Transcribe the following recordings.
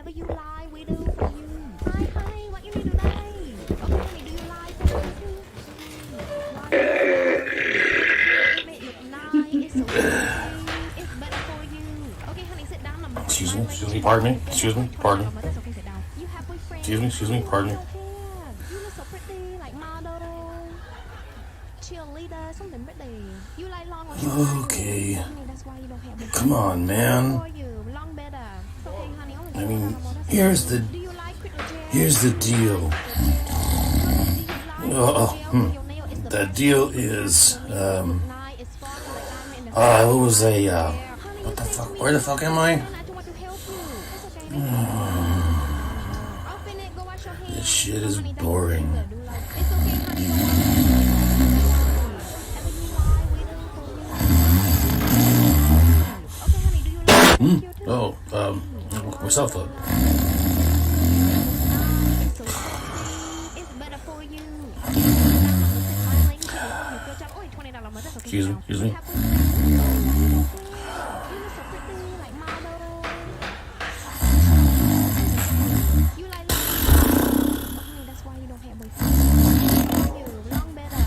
whatever you like, we do for you. Hi, honey, what you need today? Okay, honey, do you like food? It may look nice, it's so easy, it's better for you. Okay, honey, sit down. Excuse me, pardon me, pardon me. That's okay, sit down. You have boyfriend? Excuse me, pardon me. You look so pretty, like model, cheerleader, something pretty. You like long or short? Okay. Honey, that's why you don't have boyfriend. Come on, man. For you, long better. Okay, honey, only I mean, $2 here's the Do you like quick or gel? here's the deal. The deal is it was a what the fuck? Where the fuck am I? This shit is boring. Oh, look myself up. Excuse me.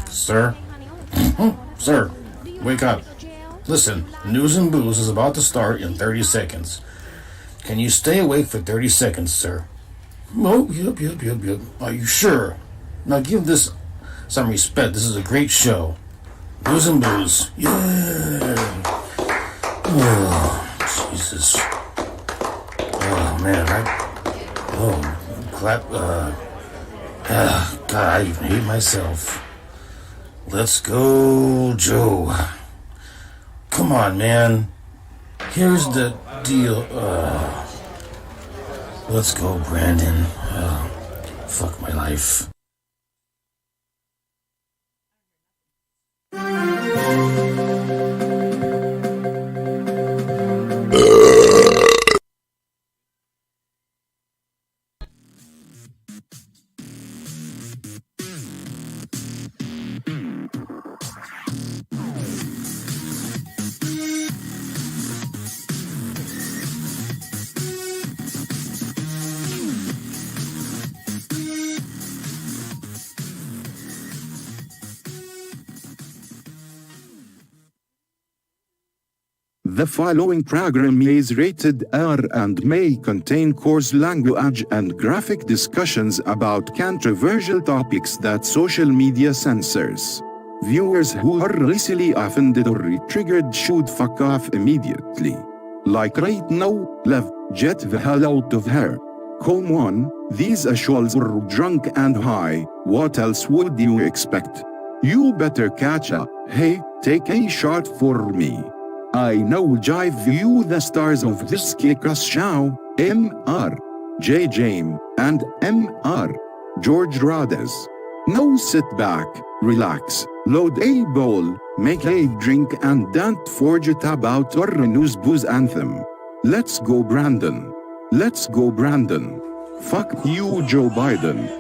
Sir? Sir, wake up. Listen, News and Booze is about to start in 30 seconds. Can you stay awake for 30 seconds, sir? Oh, yep. Are you sure? Now give this some respect. This is a great show. News and Booze. Yeah. Oh, Jesus. Oh, man. Clap. God, I even hate myself. Let's go, Joe. Come on, man. Here's the deal. Let's go, Brandon. Fuck my life. The following program is rated R and may contain coarse language and graphic discussions about controversial topics that social media censors. Viewers who are easily offended or triggered should fuck off immediately. Like right now, Lev, get the hell out of here. Come on, these assholes are drunk and high, what else would you expect? You better catch up. Hey, take a shot for me. I now jive you the stars of this kick-ass show, M.R. J. James, and M.R. George Rodez. Now sit back, relax, load a bowl, make a drink and don't forget about our news booze anthem. Let's go Brandon. Let's go Brandon. Fuck you Joe Biden.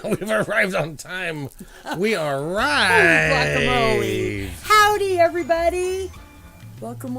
We've arrived on time. We arrived. Guacamole. Howdy, everybody. Welcome.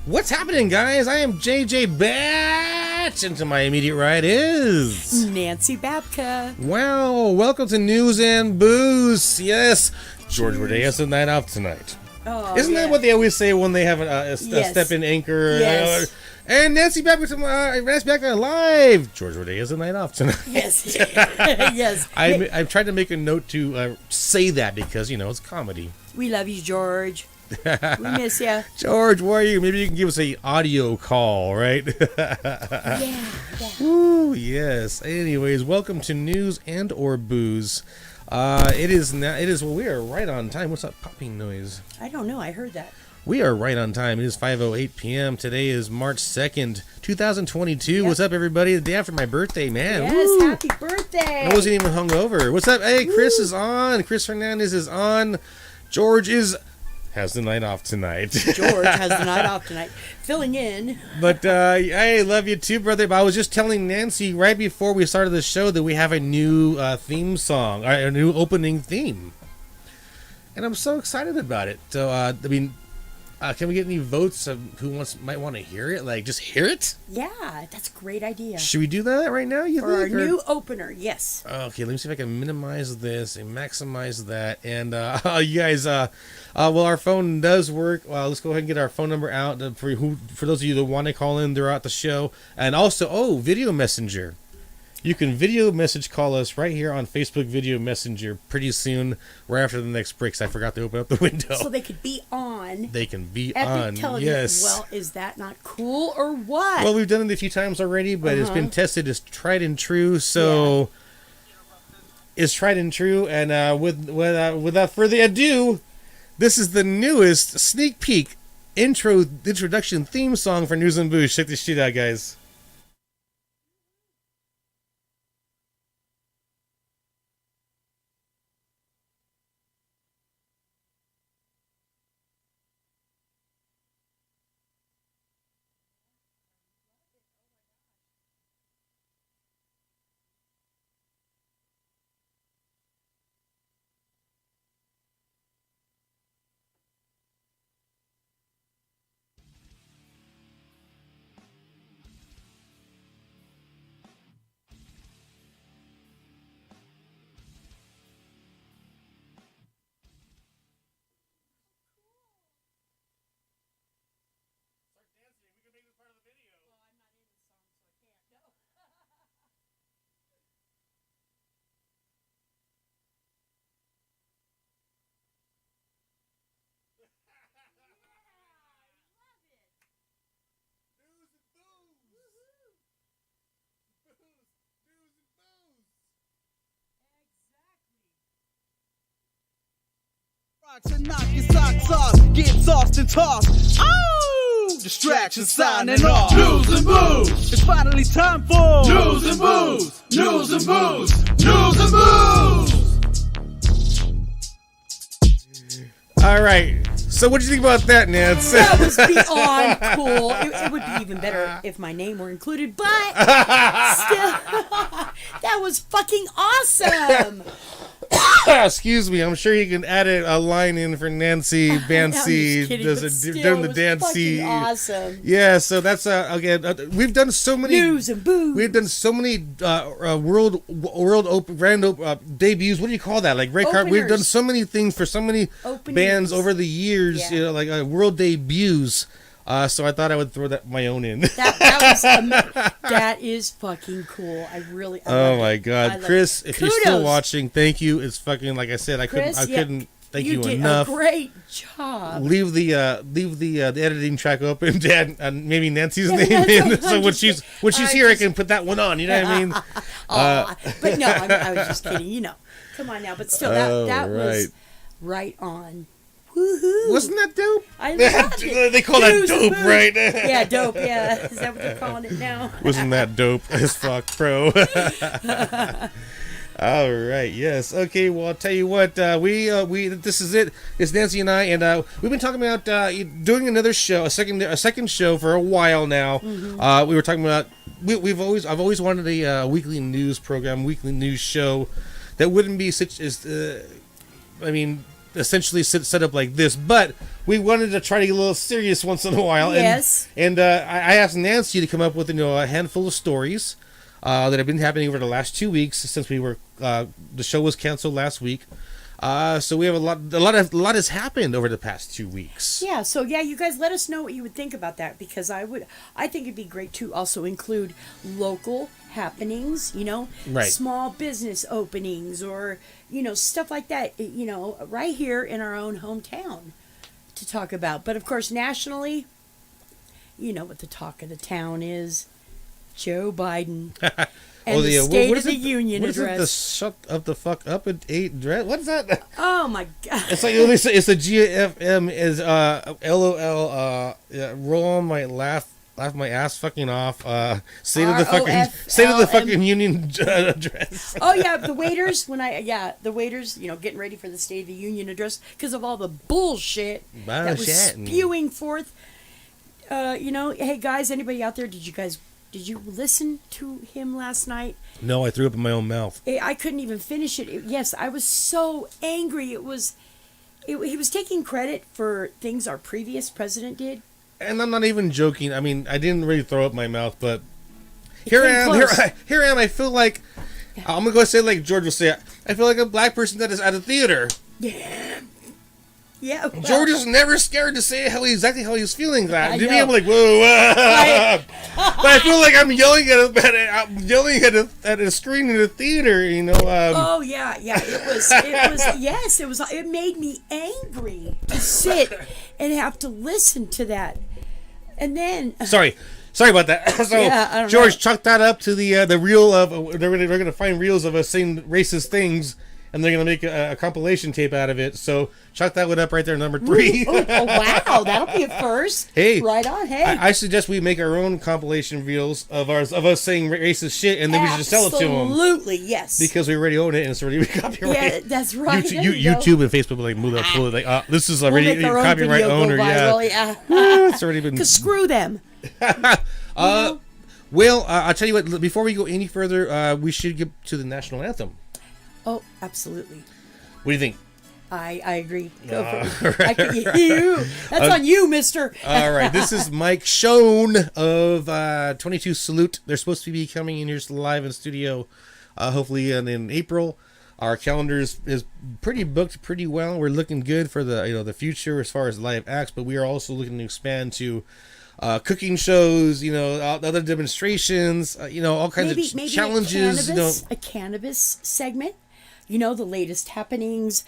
What's happening, guys? I am JJ Batch, and to my immediate right is Nancy Babka. Wow, welcome to News and Booze. Yes, George Rodez and night off tonight. Oh, Isn't that what they always say when they have a step-in anchor? Yes. And Nancy Babka live. George Rodez a night off tonight. Yes. Yes. I've tried to make a note to say that because, it's comedy. We love you, George. We miss you. George, where are you? Maybe you can give us a audio call, right? Yeah. Ooh, yes. Anyways, welcome to News and or Booze. It is now. It is. Well, we are right on time. What's that popping noise? I don't know. I heard that. We are right on time. It is 5:08 p.m. Today is March 2nd, 2022. Yep. What's up, everybody? The day after my birthday, man. Yes, Woo! happy birthday. I wasn't even hungover. What's up? Hey, Chris is on. Chris Hernandez is on. George has the night off tonight. George has the night off tonight, filling in. But I love you too, brother. But I was just telling Nancy right before we started the show that we have a new theme song, a new opening theme, and I'm so excited about it. So I mean, can we get any votes of who might want to hear it? Like, just hear it. Yeah, that's a great idea. Should we do that right now? You For our think? Or- new opener, yes. Okay, let me see if I can minimize this and maximize that. And you guys, well, our phone does work. Let's go ahead and get our phone number out for those of you that want to call in throughout the show. And also, video messenger. You can video message call us right here on Facebook Video Messenger pretty soon, right after the next break. 'Cause I forgot to open up the window. So they could be on They can be Epic on. Television. Yes. Well, is that not cool or what? Well, we've done it a few times already, but it's been tested. It's tried and true. So it's tried and true. And without further ado, this is the newest sneak peek introduction theme song for News and Booze. Check this shit out, guys. To knock your socks off, get tossed and tossed. Oh! Distractions signing off. News and booze. It's finally time for news and booze. News and booze. News and booze. All right. So, what do you think about that, Nance? That was beyond cool. It would be even better if my name were included, but still, that was fucking awesome. Excuse me. I'm sure you can add a line in for Nancy Bancy during the dance. Awesome. Yeah. So that's okay. We've done so many News and booze. We've done so many world debuts. What do you call that? Like red carpet. We've done so many things for so many bands over the years. Yeah. You know, like world debuts. So I thought I would throw my own in. That is fucking cool. I oh my god, Chris! If you're still watching, thank you. It's fucking like I said. I couldn't thank you enough. You did a great job. Leave the editing track open to add maybe Nancy's name in. So when she's here, I can put that one on. You know what I mean? But no, I was just kidding. You know, come on now. But still, that was right on. Woohoo! Wasn't that dope? I loved it. They call that dope, right? Yeah, dope. Yeah, is that what they're calling it now? Wasn't that dope as fuck, bro? All right. Yes. Okay. Well, I'll tell you what. We this is it. It's Nancy and I, and we've been talking about doing another show, a second show for a while now. We were talking about I've always wanted a weekly news program, weekly news show that wouldn't be such as essentially set up like this, but we wanted to try to get a little serious once in a while. Yes. And I asked Nancy to come up with a handful of stories that have been happening over the last 2 weeks since we were the show was canceled last week. So we have a lot has happened over the past 2 weeks. Yeah, so you guys let us know what you would think about that, because I think it'd be great to also include local happenings, right. Small business openings or, stuff like that, right here in our own hometown to talk about. But of course, nationally, you know what the talk of the town is. Joe Biden. And the State what of is the it? Union What is it? The address. shut up the fuck up and ate dress. What is that? Oh my God! It's like it's the GFM is LOL roll on my laugh my ass fucking off. State of the fucking Union address. Oh yeah, the waiters the waiters, getting ready for the State of the Union address because of all the bullshit that was spewing forth. Hey guys, anybody out there? Did you listen to him last night? No, I threw up in my own mouth. I couldn't even finish it. Yes, I was so angry. He was taking credit for things our previous president did. And I'm not even joking. I mean, I didn't really throw up my mouth, but here I am. I feel like I'm gonna go say like George will say. I feel like a black person that is at a theater. Yeah. Well, George is never scared to say exactly how he's feeling. That to me, know. I'm like, whoa, but I feel like I'm yelling at a screen in a theater. Oh yeah. It made me angry to sit and have to listen to that, and then sorry about that. So yeah, I don't George, know. chuck that up to the reel of they're gonna find reels of us saying racist things. And they're going to make a compilation tape out of it. So, chuck that one up right there, number 3. Oh, wow. That'll be a first. Hey. Right on. Hey. I suggest we make our own compilation reels of us saying racist shit, and then we should just sell it to them. Absolutely, yes. Because we already own it, and it's already copyrighted. Yeah, that's right. YouTube and Facebook will like move that pull it like, this is already make our own copyright video owner. go viral, Yeah. yeah. It's already been. Because screw them. Well, I'll tell you what, before we go any further, we should get to the national anthem. Oh, absolutely. What do you think? I agree. Go for it. That's on you, mister. All right. This is Mike Schoen of 22 Salute. They're supposed to be coming in here live in studio, hopefully in April. Our calendar is pretty booked pretty well. We're looking good for the future as far as live acts, but we are also looking to expand to cooking shows, other demonstrations, all kinds of challenges. A cannabis segment. The latest happenings,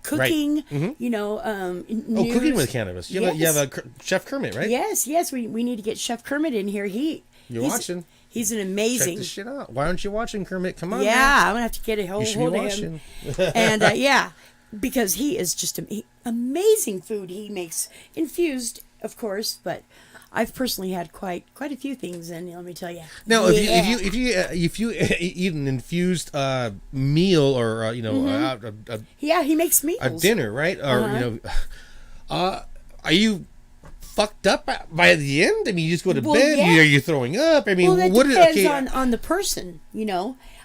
cooking, Right. Mm-hmm. news. Cooking with cannabis. You have a Chef Kermit, right? Yes. We need to get Chef Kermit in here. He's watching. He's an amazing. Check this shit out. Why aren't you watching, Kermit? Come on. Yeah, man. I'm gonna have to get a hold of watching. him. And because he is just amazing food he makes, infused, of course, but I've personally had quite a few things, and let me tell you. Now, if you eat an infused meal or he makes meals. a dinner, right? Or are you fucked up by the end? I mean, you just go to bed. Yeah. Are you throwing up? I mean, that what depends on the person.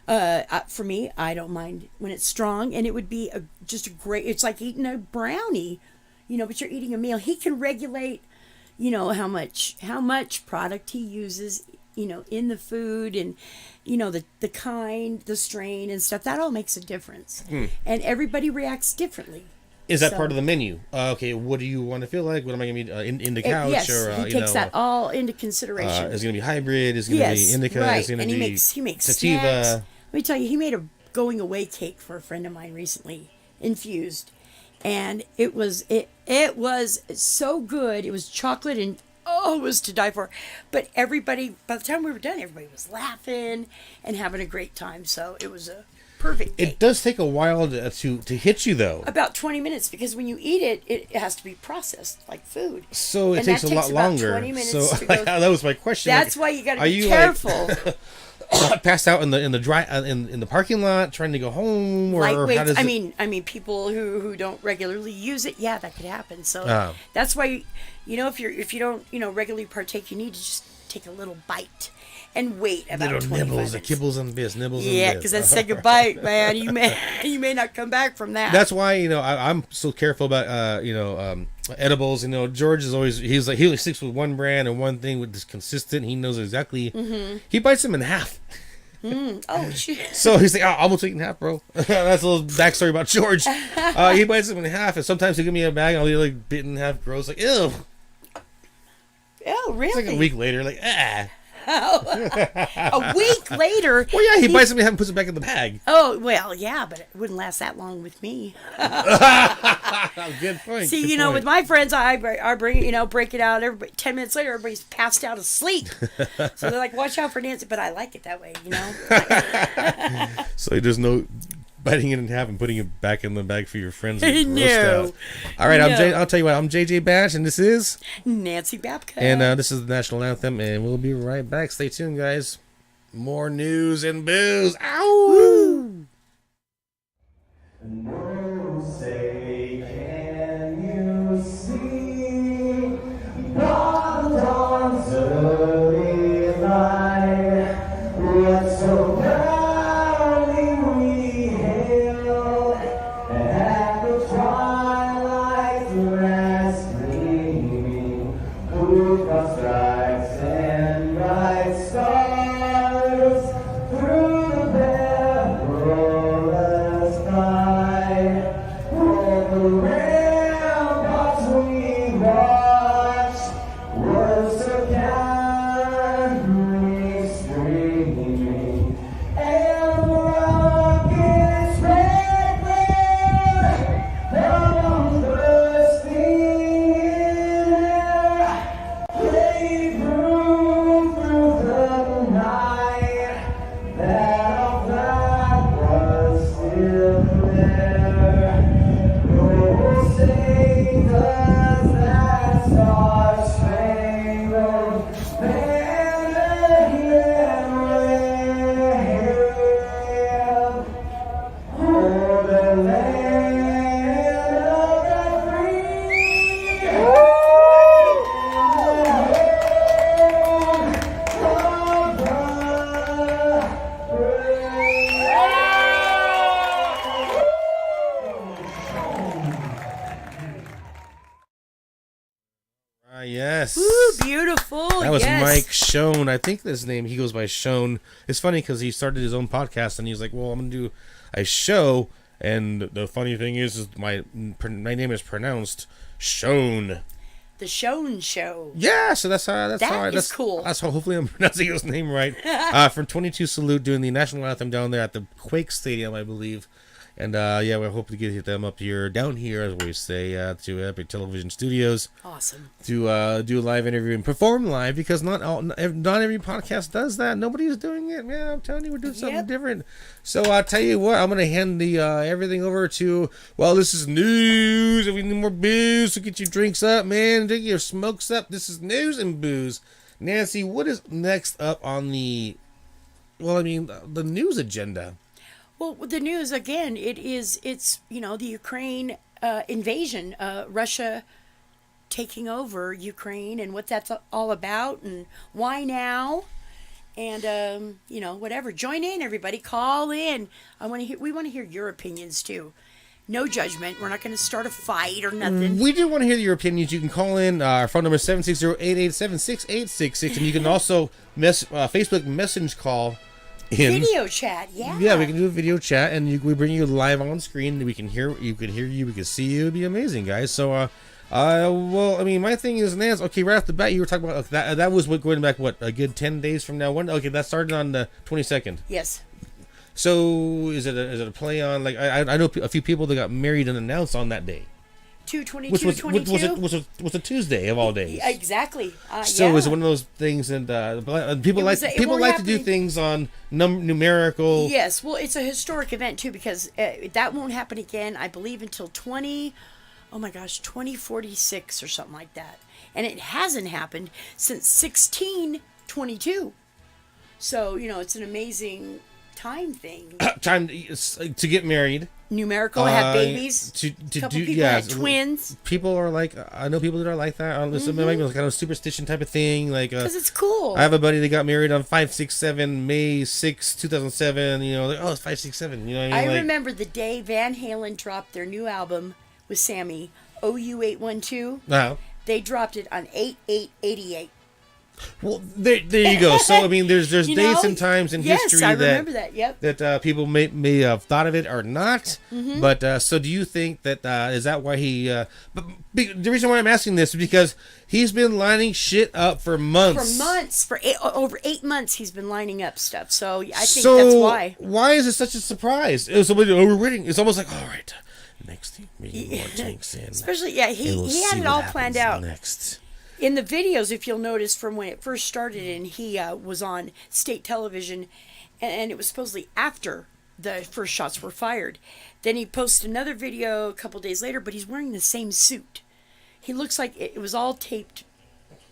For me, I don't mind when it's strong, and it would be just a great. It's like eating a brownie, but you're eating a meal. He can regulate. How much product he uses, in the food, and the kind, the strain and stuff. That all makes a difference. And everybody reacts differently. Is that part of the menu? Okay, what do you want to feel like? What am I going to be in the couch? Yes, or, he takes that all into consideration. Is it going to be hybrid? Is it going to be indica? Right. Is it going to And be he makes sativa? snacks. Let me tell you, he made a going away cake for a friend of mine recently, infused. And it was so good. It was chocolate and it was to die for. But everybody, by the time we were done, everybody was laughing and having a great time. So it was a perfect cake. It does take a while to hit you, though. About 20 minutes, because when you eat it, it has to be processed like food. So it And takes that a lot about longer. 20 minutes So to go. that was my question. That's why you got to be careful. Passed out in the parking lot trying to go home, or Lightweights. how does I mean, people who don't regularly use it, that could happen. So Oh. that's why if you don't regularly partake, you need to just take a little bite and wait about little 25 nibbles, minutes. kibbles and bits, nibbles and Yeah, bits. because that's second bite, man. You may not come back from that. That's why I'm so careful about edibles. George is always he only sticks with one brand and one thing with this consistent. He knows exactly. Mm-hmm. He bites them in half. Oh shit. So he's like, I'm gonna take it in half, bro. That's a little backstory about George. He bites them in half, and sometimes he'll give me a bag and I'll be like bit in half, gross, like ew. Oh really? It's like a week later, like A week later. Well, yeah, he buys something and puts it back in the bag. Oh, well, yeah, but it wouldn't last that long with me. Good point. See, good point. with my friends, I bring break it out. Everybody, 10 minutes later, everybody's passed out asleep. So they're like, watch out for Nancy. But I like it that way, So there's no biting it in half and putting it back in the bag for your friends. To No. roast out. All right, I'll tell you what. I'm JJ Batch, and this is Nancy Babka. And this is the national anthem, and we'll be right back. Stay tuned, guys. More news and booze. Ow! Say, can you see the dawn's early light? What so proudly we hailed at the twilight's last gleaming, who got stripes and bright stars through the perilous night. All the ramparts we watched were so candidly streaming, and the rockets red glare from bursting in air. They grew through the night, that our flag was still there. Oh, say does that star-spangled banner yet wave o'er the land of the free? Yes. Ooh, beautiful. That was yes. Mike Schoen. I think his name, he goes by Schoen. It's funny because he started his own podcast and he's like, well, I'm going to do a show. And the funny thing is my name is pronounced Schoen. The Schoen Show. Yeah, so that's how cool. That's how hopefully I'm pronouncing his name right. From 22 Salute doing the national anthem down there at the Quake Stadium, I believe. And yeah, we hope to get them up here, down here, as we say, to Epic Television Studios. Awesome. To do a live interview and perform live, because not every podcast does that. Nobody's doing it. Man, I'm telling you, we're doing something different. So I'll tell you what, I'm gonna hand the everything over to. Well, this is news. If we need more booze, so get your drinks up, man. Get your smokes up. This is news and booze. Nancy, what is next up on the? Well, I mean, the news agenda. Well, the news again. It's the Ukraine invasion, Russia taking over Ukraine, and what that's all about, and why now, and whatever. Join in, everybody. Call in. We want to hear your opinions too. No judgment. We're not going to start a fight or nothing. We do want to hear your opinions. You can call in. Our phone number is 760-887-6866, and you can also Facebook message call. Video chat, yeah. Yeah, we can do a video chat, and we bring you live on screen. We can hear you, we can see you. It'd be amazing, guys. So, well, I mean, my thing is, Nance. Okay, right off the bat, you were talking about that was going back a good 10 days from now. When? Okay, that started on the 22nd. Yes. So, is it a play on I know a few people that got married and announced on that day. 2/22/22 was a Tuesday of all days. Exactly. So is it one of those things, and people like to do things on numerical. Yes, well, it's a historic event too, because that won't happen again, I believe, until 2046 or something like that, and it hasn't happened since 1622. So it's an amazing time thing. Time to get married. Numerical, have babies. To couple do people had twins. People are like, I know people that are like that. It might be kind of a superstition type of thing, like because it's cool. I have a buddy that got married on 5/6/7, May 6, 2007. It's 5/6/7. I remember the day Van Halen dropped their new album with Sammy, OU812. Wow. They dropped it on 8/8/88. Well, there you go. So I mean, there's You dates know? and times in Yes, history I remember that. Yep. that people may have thought of it or not. Mm-hmm. But so do you think that is that why he? But the reason why I'm asking this is because he's been lining shit up for months. For months, over 8 months, he's been lining up stuff. So I think So that's why. Why is it such a surprise? It was somebody, we're waiting. It's almost like, all right, next thing we need more tanks in. Especially, yeah, And he we'll had see it what all happens planned out. next. In the videos, if you'll notice from when it first started, and he was on state television, and it was supposedly after the first shots were fired. Then he posted another video a couple days later, but he's wearing the same suit. He looks like it was all taped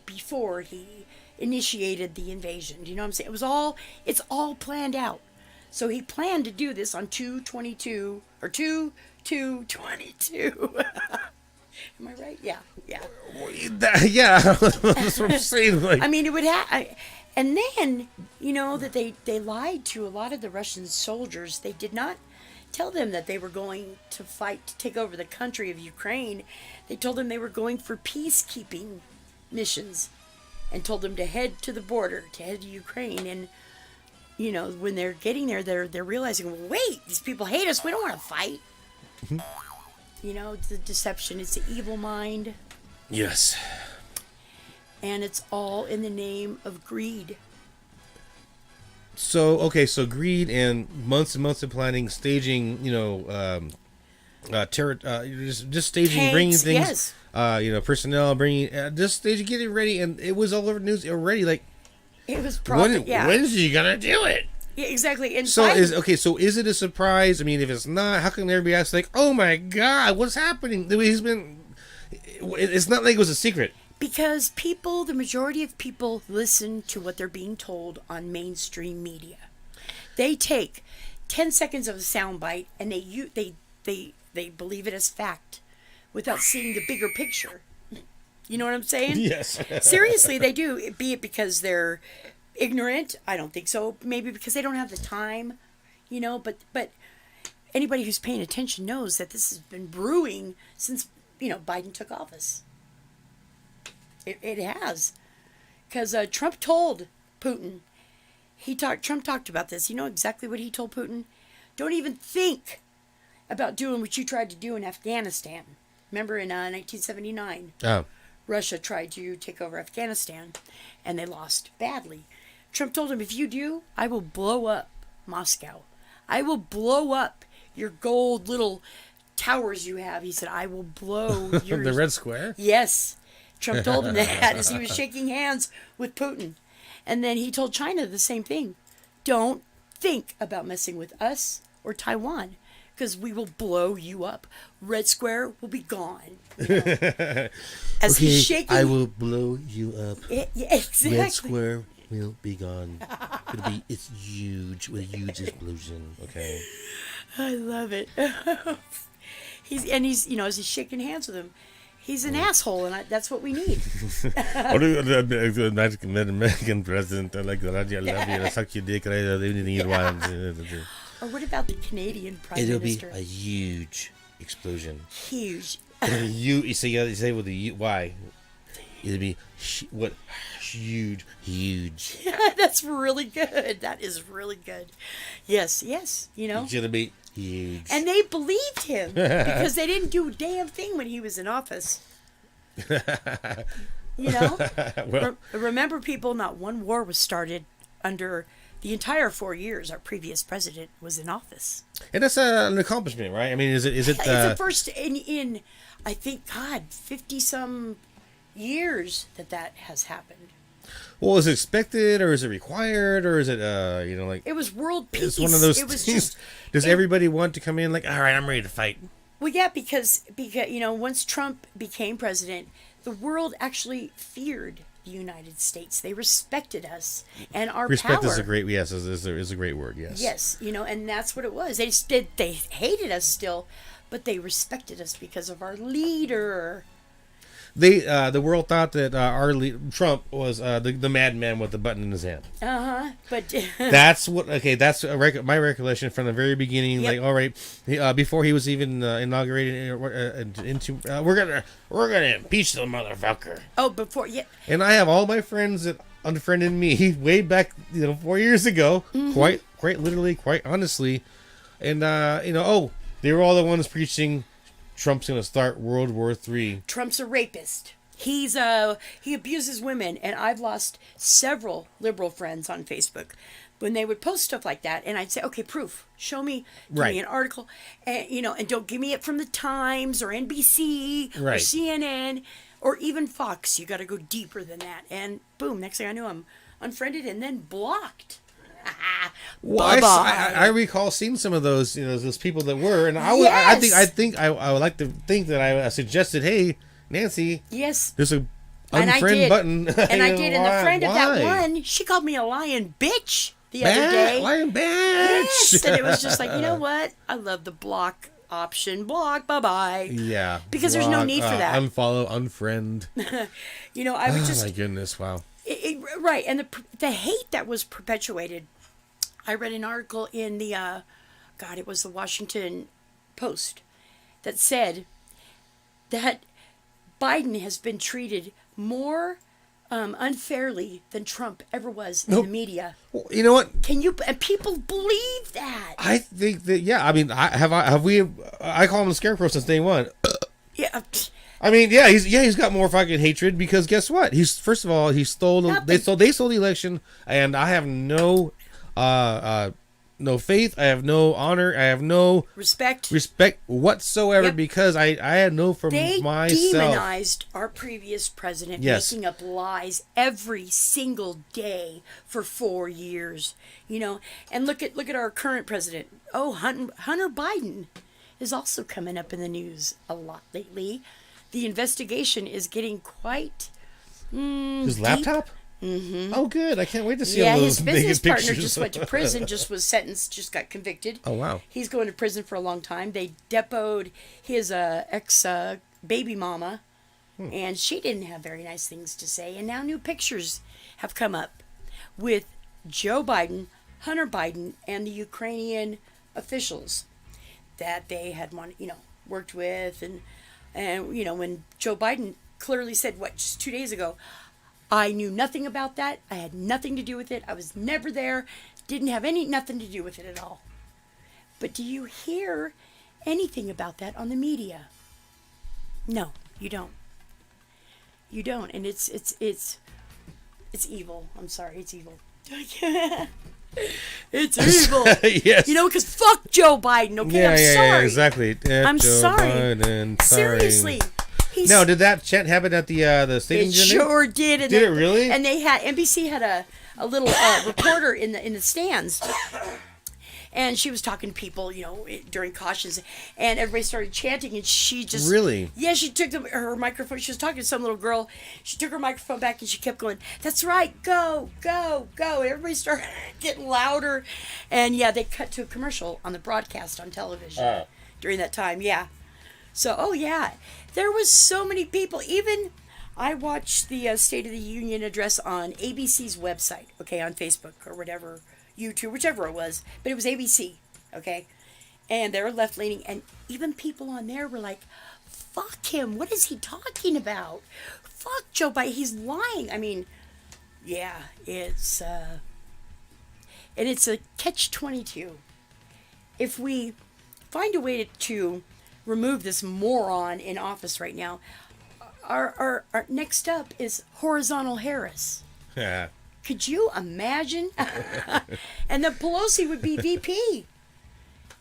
before he initiated the invasion. Do you know what I'm saying? It's all planned out. So he planned to do this on 2/22 or 2/22. Am I right? Yeah. Yeah, that's what I'm saying. Like, I mean, it would have, and then that they lied to a lot of the Russian soldiers. They did not tell them that they were going to fight to take over the country of Ukraine. They told them they were going for peacekeeping missions, and told them to head to the border, to head to Ukraine. And when they're getting there, they're realizing, well, wait, these people hate us. We don't want to fight. It's the deception. It's the evil mind. yes. And it's all in the name of greed. So greed and months of planning, staging, just staging, Tanks, bringing things, yes. Personnel, bringing, just staging, getting ready, and it was all over the news already. Like, It was probably, yeah. when's he gonna do it? Yeah, exactly. And So Biden- so is it a surprise? I mean, if it's not, how can everybody else like, oh my god, what's happening? It's not like it was a secret. because the majority of people listen to what they're being told on mainstream media. They take 10 seconds of a soundbite and they believe it as fact without seeing the bigger picture. You know what I'm saying? Yes. Seriously, they do. Be it because they're ignorant. I don't think so. Maybe because they don't have the time. But anybody who's paying attention knows that this has been brewing since Biden took office. It has, because Trump told Putin. Trump talked about this. You know exactly what he told Putin? Don't even think about doing what you tried to do in Afghanistan. Remember in 1979? Oh. Russia tried to take over Afghanistan, and they lost badly. Trump told him, if you do, I will blow up Moscow. I will blow up your gold little towers you have. He said, I will blow your... The Red Square? Yes. Trump told him that as he was shaking hands with Putin. And then he told China the same thing. Don't think about messing with us or Taiwan, because we will blow you up. Red Square will be gone. As he's shaking... I will blow you up. Yeah, exactly. Red Square will be gone. It's huge, with a huge explosion. Okay. I love it. He's as he's shaking hands with him, he's an asshole, and that's what we need. What do you, American president, like the Raja love you, suck your dick, right? Or what about the Canadian Prime Minister? A huge explosion. Huge. You say with the why? It'll be huge. That's really good. That is really good. Yes. It's gonna be huge. And they believed him because they didn't do a damn thing when he was in office. Well, Remember, people, not one war was started under the entire 4 years our previous president was in office. and that's an accomplishment, right? I mean, is it? It's the first in I think, 50 some years that has happened. Well, is it expected, or is it required, or is it like It was world peace. it's one of those It was things? just. Does everybody want to come in like, all right, I'm ready to fight? Well, yeah, because once Trump became president, the world actually feared the United States. They respected us and our Respect power. is a great is a great word. Yes. Yes, and that's what it was. They hated us still, but they respected us because of our leader. The world thought that Trump was the madman with the button in his hand. But That's what. Okay, that's my recollection from the very beginning. Yep. Like, all right, before he was even inaugurated we're gonna impeach the motherfucker. oh, before, yeah, And I have all my friends that unfriended me way back, 4 years ago, quite literally, quite honestly, and they were all the ones preaching Trump's going to start World War III. Trump's a rapist. He abuses women, and I've lost several liberal friends on Facebook when they would post stuff like that, and I'd say, okay, proof. Show me, give me an article, and and don't give me it from the Times or NBC or CNN or even Fox. You got to go deeper than that. And boom, next thing I know, I'm unfriended and then blocked. Well, I recall seeing some of those, those people that were, and I would like to think that I suggested, hey, Nancy, yes, there's a unfriend button, and I did. And the friend of that one, she called me a lying bitch the other day. Lying bitch. Yes, and it was just like, you know what? I love the block option. Block, bye bye. Yeah, because there's no need for that. Unfollow, unfriend. I would just. Oh my goodness! Wow. Right, and the hate that was perpetuated. I read an article in the, it was the Washington Post, that said that Biden has been treated more unfairly than Trump ever was in the media. Well, you know what? And people believe that. I think that, yeah. I mean, I call him the scarecrow since day one. Yeah. I mean, he's got more fucking hatred because guess what? First of all, they stole the election, and I have no faith. I have no honor. I have no respect whatsoever because I know for myself. They demonized our previous president, making up lies every single day for 4 years. And look at our current president. Oh, Hunter Biden is also coming up in the news a lot lately. The investigation is getting quite his deep. Laptop. Mm-hmm. Oh, good! I can't wait to see all those his business partner pictures. just went to prison. Just was sentenced. Just got convicted. Oh wow! He's going to prison for a long time. They depoted his ex baby mama, and she didn't have very nice things to say. And now new pictures have come up with Joe Biden, Hunter Biden, and the Ukrainian officials that they had worked with, and when Joe Biden clearly said just 2 days ago. I knew nothing about that. I had nothing to do with it. I was never there. Didn't have nothing to do with it at all. But do you hear anything about that on the media? No, you don't. You don't. And it's evil. I'm sorry, it's evil. It's evil. Yes. Because fuck Joe Biden, okay? I'm sorry. Yeah, exactly. I'm Joe sorry. Biden, Seriously. No, did that chant happen at the stadium? It sure did. Did it really? And NBC had a little reporter in the stands, and she was talking to people, during cautions, and everybody started chanting, and she just really, she took her microphone. She was talking to some little girl. She took her microphone back, and she kept going, "That's right, go, go, go!" And everybody started getting louder, and they cut to a commercial on the broadcast on television during that time. Yeah. So, there was so many people. Even I watched the State of the Union address on ABC's website, okay, on Facebook or whatever, YouTube, whichever it was. But it was ABC, okay? And they were left-leaning. And even people on there were like, fuck him. What is he talking about? Fuck Joe Biden. He's lying. I mean, it's... and it's a catch-22. If we find a way to remove this moron in office right now, our next up is Horizontal Harris. Yeah. Could you imagine? And then Pelosi would be VP.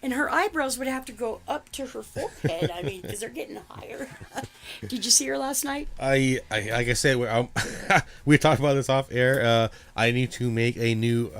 And her eyebrows would have to go up to her forehead. I mean, because they're getting higher. Did you see her last night? I like I said, we talked about this off air. I need to make a new,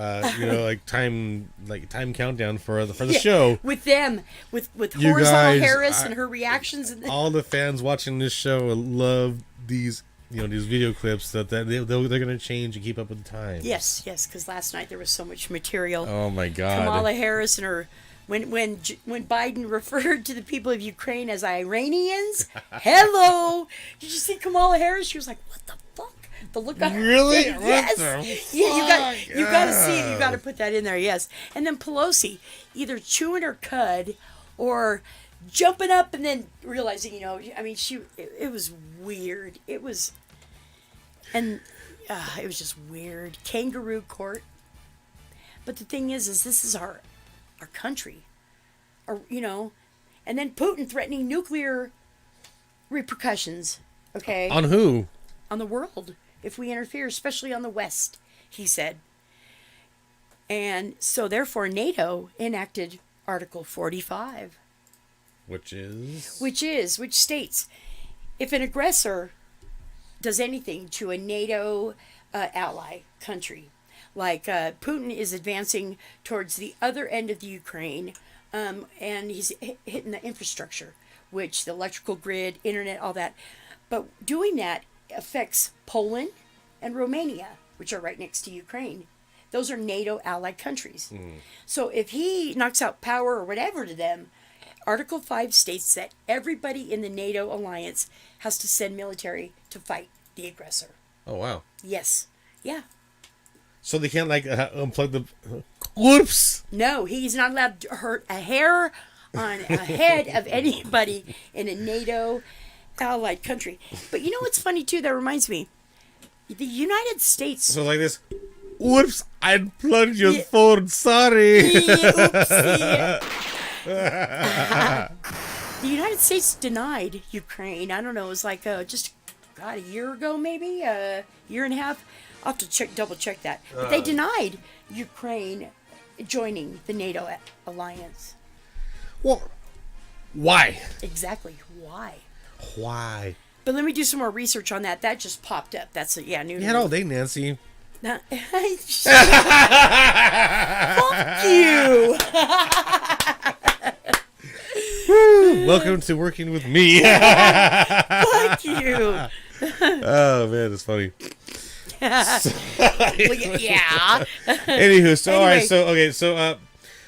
time countdown for the show with them, with Horizontal Harris and her reactions. All the fans watching this show love these. These video clips that they're going to change and keep up with the times. Yes, because last night there was so much material. Oh my God! Kamala Harris and her. When Biden referred to the people of Ukraine as Iranians, hello, did you see Kamala Harris? She was like, "What the fuck?" The look on her face. Yes, you got to see it. You got to put that in there. Yes, and then Pelosi either chewing her cud or jumping up and then realizing, it was weird. It was, and It was just weird. Kangaroo court. But the thing is this is our country. Or, you know, and then Putin threatening nuclear repercussions. Okay. On who? On the world if we interfere, especially on the West, he said. And so therefore NATO enacted Article 45. Which states if an aggressor does anything to a NATO ally country, like Putin is advancing towards the other end of the Ukraine, and he's hitting the infrastructure, which the electrical grid, internet, all that. But doing that affects Poland and Romania, which are right next to Ukraine. Those are NATO allied countries. So if he knocks out power or whatever to them, Article 5 states that everybody in the NATO alliance has to send military to fight the aggressor. Oh, wow. Yes. Yeah. So they can't, like, unplug the... Whoops! No, he's not allowed to hurt a hair on a head of anybody in a NATO allied country. But you know what's funny, too? That reminds me. The United States... So like this... Whoops! I unplugged your phone. Sorry. Oopsie. The United States denied Ukraine. I don't know. It was like just a year ago, maybe a year and a half. I'll have to double check that. But they denied Ukraine joining the NATO alliance. Well, why? Exactly. Why? Why? But let me do some more research on that. That just popped up. That's new. You had all day, Nancy. Fuck you. Welcome to working with me. Fuck you. Oh man, that's funny. Yeah. Anywho, so Anyway. all right, so okay, so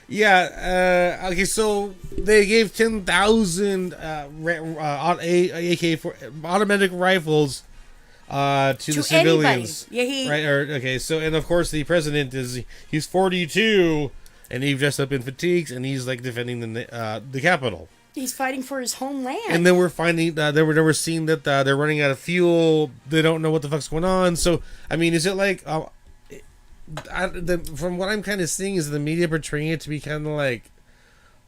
okay, so they gave 10,000 AK automatic rifles to the civilians. Yeah, right? Or okay, so and of course the president he's 42 and he dressed up in fatigues and he's like defending the capital. He's fighting for his homeland. And then we're finding they were seeing that they're running out of fuel. They don't know what the fuck's going on. So I mean, is it like from what I'm kind of seeing is the media portraying it to be kind of like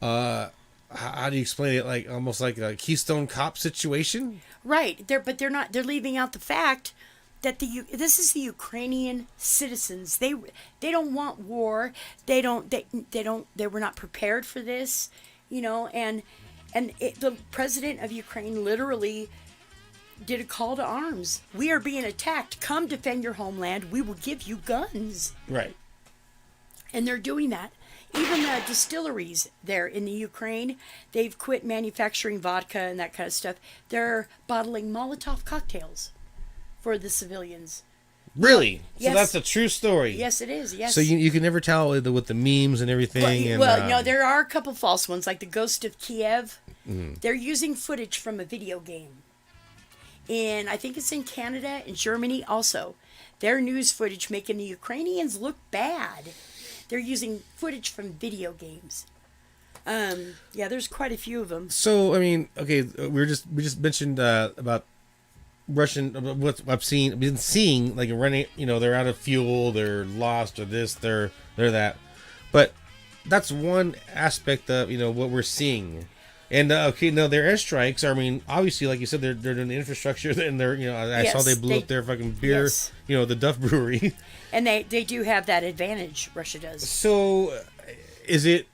how do you explain it? Like almost like a Keystone Cop situation. Right. They're not. They're leaving out the fact that this is the Ukrainian citizens. They don't want war. They were not prepared for this. You know, and the president of Ukraine literally did a call to arms. We are being attacked. Come defend your homeland. We will give you guns. Right. And they're doing that. Even the distilleries there in the Ukraine, they've quit manufacturing vodka and that kind of stuff. They're bottling Molotov cocktails for the civilians. Really? Yes. So that's a true story. Yes, it is. Yes. So you can never tell with the memes and everything. Well, there are a couple false ones, like the Ghost of Kiev. They're using footage from a video game. And I think it's in Canada and Germany also. Their news footage making the Ukrainians look bad. They're using footage from video games. Yeah, there's quite a few of them. So I mean, okay, we just mentioned about Russian. What I've been seeing, like running. You know, they're out of fuel, they're lost, or this, they're that. But that's one aspect of what we're seeing. And okay, no, their airstrikes. I mean, obviously, like you said, they're doing the infrastructure, and they're I saw they blew up their fucking beer. Yes. The Duff Brewery. And they do have that advantage. Russia does. So, is it?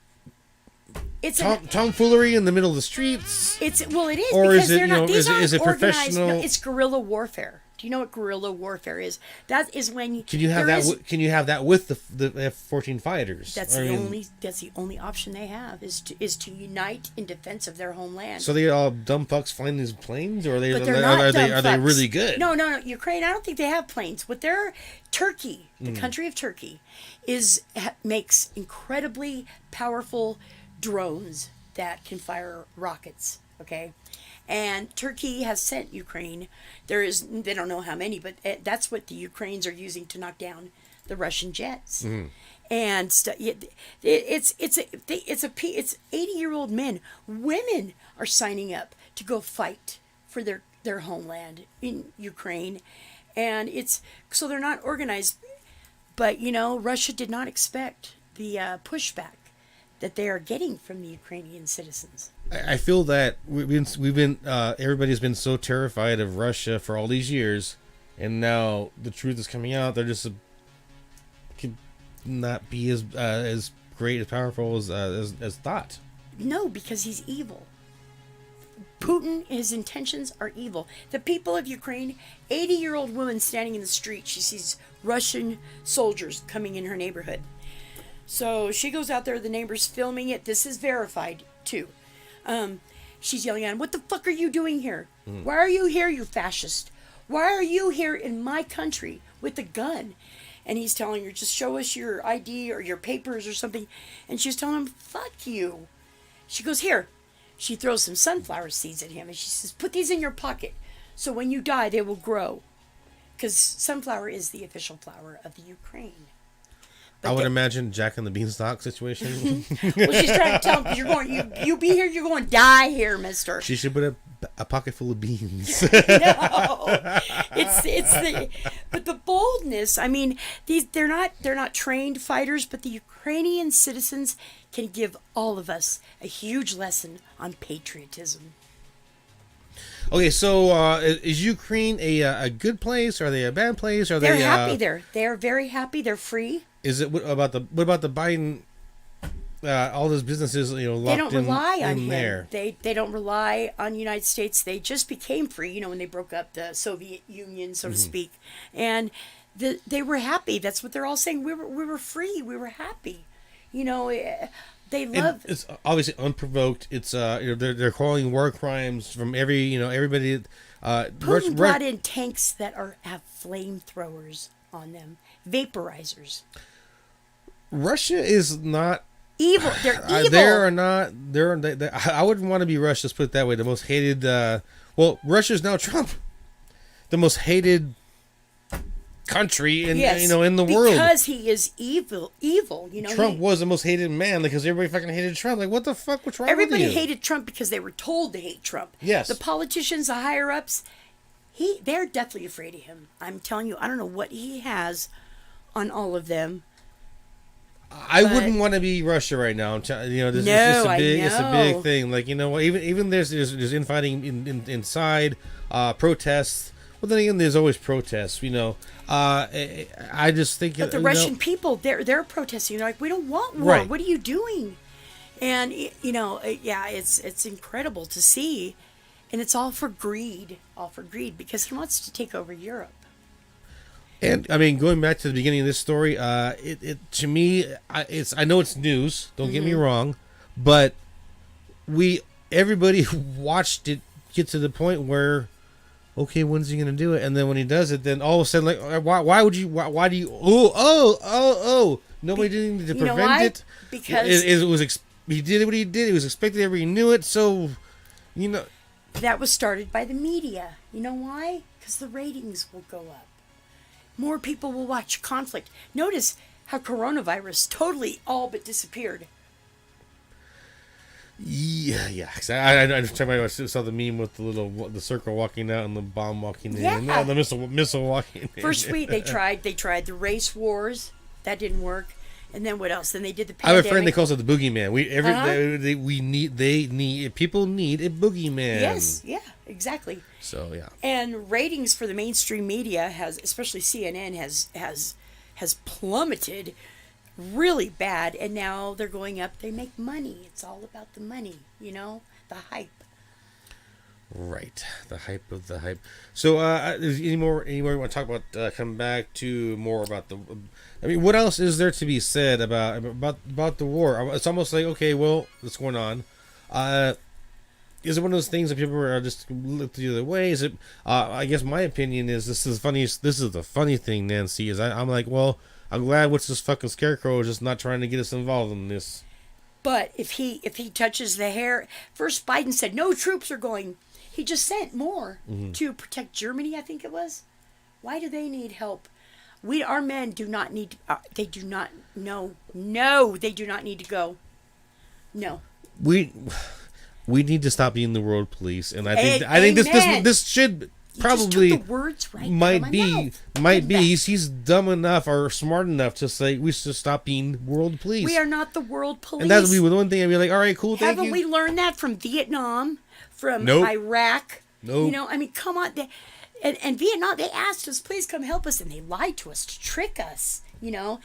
It's tomfoolery in the middle of the streets. It is, or because is it they're not. These aren't is it organized. professional? No, it's guerrilla warfare. Do you know what guerrilla warfare is? That is when Can you have that? Can you have that with the F-14 fighters? That's the only option they have is to unite in defense of their homeland. So they all dumb fucks flying these planes, or are they? But they're not are dumb they fucks. really good? No. Ukraine. I don't think they have planes. What their Turkey, the country of Turkey, makes incredibly powerful drones that can fire rockets. Okay. And Turkey has sent Ukraine. They don't know how many, but that's what the Ukrainians are using to knock down the Russian jets. And it's 80-year-old men. Women are signing up to go fight for their homeland in Ukraine, and it's so they're not organized. But Russia did not expect the pushback that they are getting from the Ukrainian citizens. I feel that we've been everybody's been so terrified of Russia for all these years, and now the truth is coming out. They're just could not be as great, as powerful as thought. No, because he's evil. Putin, his intentions are evil. The people of Ukraine, 80-year-old woman standing in the street, she sees Russian soldiers coming in her neighborhood. So she goes out there, the neighbor's filming it. This is verified, too. She's yelling at him, "What the fuck are you doing here? Why are you here, you fascist? Why are you here in my country with a gun?" And he's telling her, "Just show us your ID or your papers or something." And she's telling him, "Fuck you." She goes, "Here." She throws some sunflower seeds at him and she says, "Put these in your pocket so when you die they will grow." Because sunflower is the official flower of the Ukraine. I would imagine Jack and the Beanstalk situation. Well, she's trying to tell him, you be here, you're going to die here, mister. She should put a pocket full of beans. No, but the boldness. I mean, they're not trained fighters, but the Ukrainian citizens can give all of us a huge lesson on patriotism. Okay, so is Ukraine a good place? Are they a bad place? Are They're they happy there. They're very happy. They're free. Is it what about the Biden? All those businesses, locked They don't rely on him. there. They don't rely on the United States. They just became free, when they broke up the Soviet Union, so to speak, and they were happy. That's what they're all saying. We were free. We were happy. They love. It's obviously unprovoked. It's they're calling war crimes from everybody. Putin brought in tanks that have flamethrowers on them, vaporizers. Russia is not evil. They're evil. They are not. I wouldn't want to be Russia. Let's put it that way. The most hated. Russia's now Trump. The most hated country in the world, because he is evil. Trump was the most hated man because everybody fucking hated Trump. Like, what the fuck? What's wrong with you? Everybody hated Trump because they were told to hate Trump. Yes. The politicians, the higher ups, they're deathly afraid of him. I'm telling you, I don't know what he has on all of them. I wouldn't want to be Russia right now. It's a big thing. Like, even there's infighting inside, protests. Well, then again, there's always protests. I just think. But the Russian people, they're protesting. They're like, "We don't want war. Right. What are you doing?" And it's incredible to see, and it's all for greed, because he wants to take over Europe. And I mean, going back to the beginning of this story, to me, I know it's news. Don't get me wrong, but everybody watched it get to the point where, okay, when's he gonna do it? And then when he does it, then all of a sudden, like, why do you? Nobody did anything to prevent it. Because he did what he did. It was expected. Everybody knew it. So, that was started by the media. You know why? Because the ratings will go up. More people will watch conflict. Notice how coronavirus totally all but disappeared. Yeah. I saw the meme with the circle walking out and the bomb walking in, and the missile walking in. First week they tried the race wars. That didn't work. And then what else? Then they did the pandemic. I have a friend that calls it the boogeyman. People need a boogeyman. Yes, yeah, exactly. So yeah. And ratings for the mainstream media especially CNN has plummeted really bad, and now they're going up. They make money. It's all about the money, the hype. Right, the hype of the hype. So, any more you want to talk about? Come back to more about the. I mean, what else is there to be said about the war? It's almost like, okay, well, what's going on? Is it one of those things that people are just look the other way? Is it? I guess my opinion is this is the funny thing, Nancy. Is I'm like, well, I'm glad what's this fucking scarecrow is just not trying to get us involved in this. But if he touches the hair, first Biden said no troops are going. He just sent more to protect Germany, I think it was. Why do they need help? Our men do not need. They do not. No, they do not need to go. No. We need to stop being the world police, and I think this should probably just took the words right out of might my be mouth. might be Back. he's dumb enough or smart enough to say we should stop being world police. We are not the world police. and that would be the one thing I'd be like, all right, cool, thank Haven't you. we learned that from Vietnam, from Nope. Iraq? Nope. You know, I mean, come on. And Vietnam, they asked us, please come help us, and they lied to us to trick us. You know,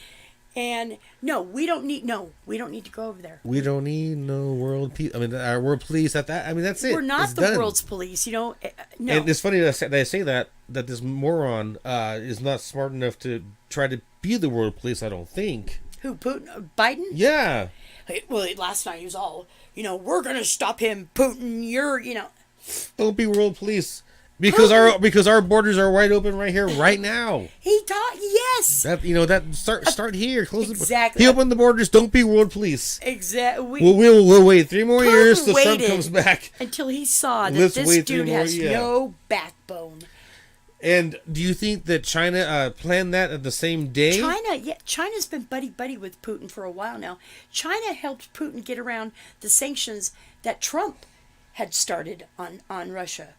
and we don't need to go over there. We don't need no world police. I mean, our world police at that. I mean, that's it. We're not It's the done. world's police. You know, no. And it's funny that I say that this moron is not smart enough to try to be the world police. I don't think. Who, Putin? Biden? Yeah. Well, last night he was all, we're gonna stop him, Putin. Don't be world police because our borders are wide open right here, right now. He taught, yes. That start here. Close Exactly. He opened the borders. Don't be world police. Exactly. We'll wait 3 more Putin years till Trump waited comes back. until he saw that Let's this wait 3 dude more, has yeah. no backbone. And do you think that China planned that at the same day? China's been buddy with Putin for a while now. China helped Putin get around the sanctions that Trump had started on Russia.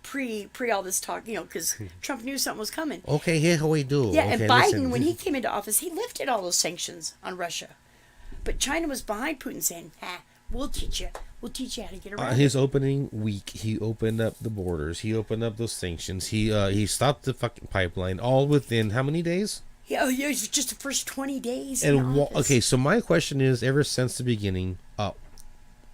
Pre all this talk, because Trump knew something was coming. Okay, here's how we do. Yeah, okay, and Biden, listen. when he came into office, he lifted all those sanctions on Russia. But China was behind Putin saying, we'll teach you how to get around his opening week, he opened up the borders. He opened up those sanctions. He stopped the fucking pipeline all within how many days? Yeah, it was just the first 20 days. And in office. okay, so my question is, ever since the beginning,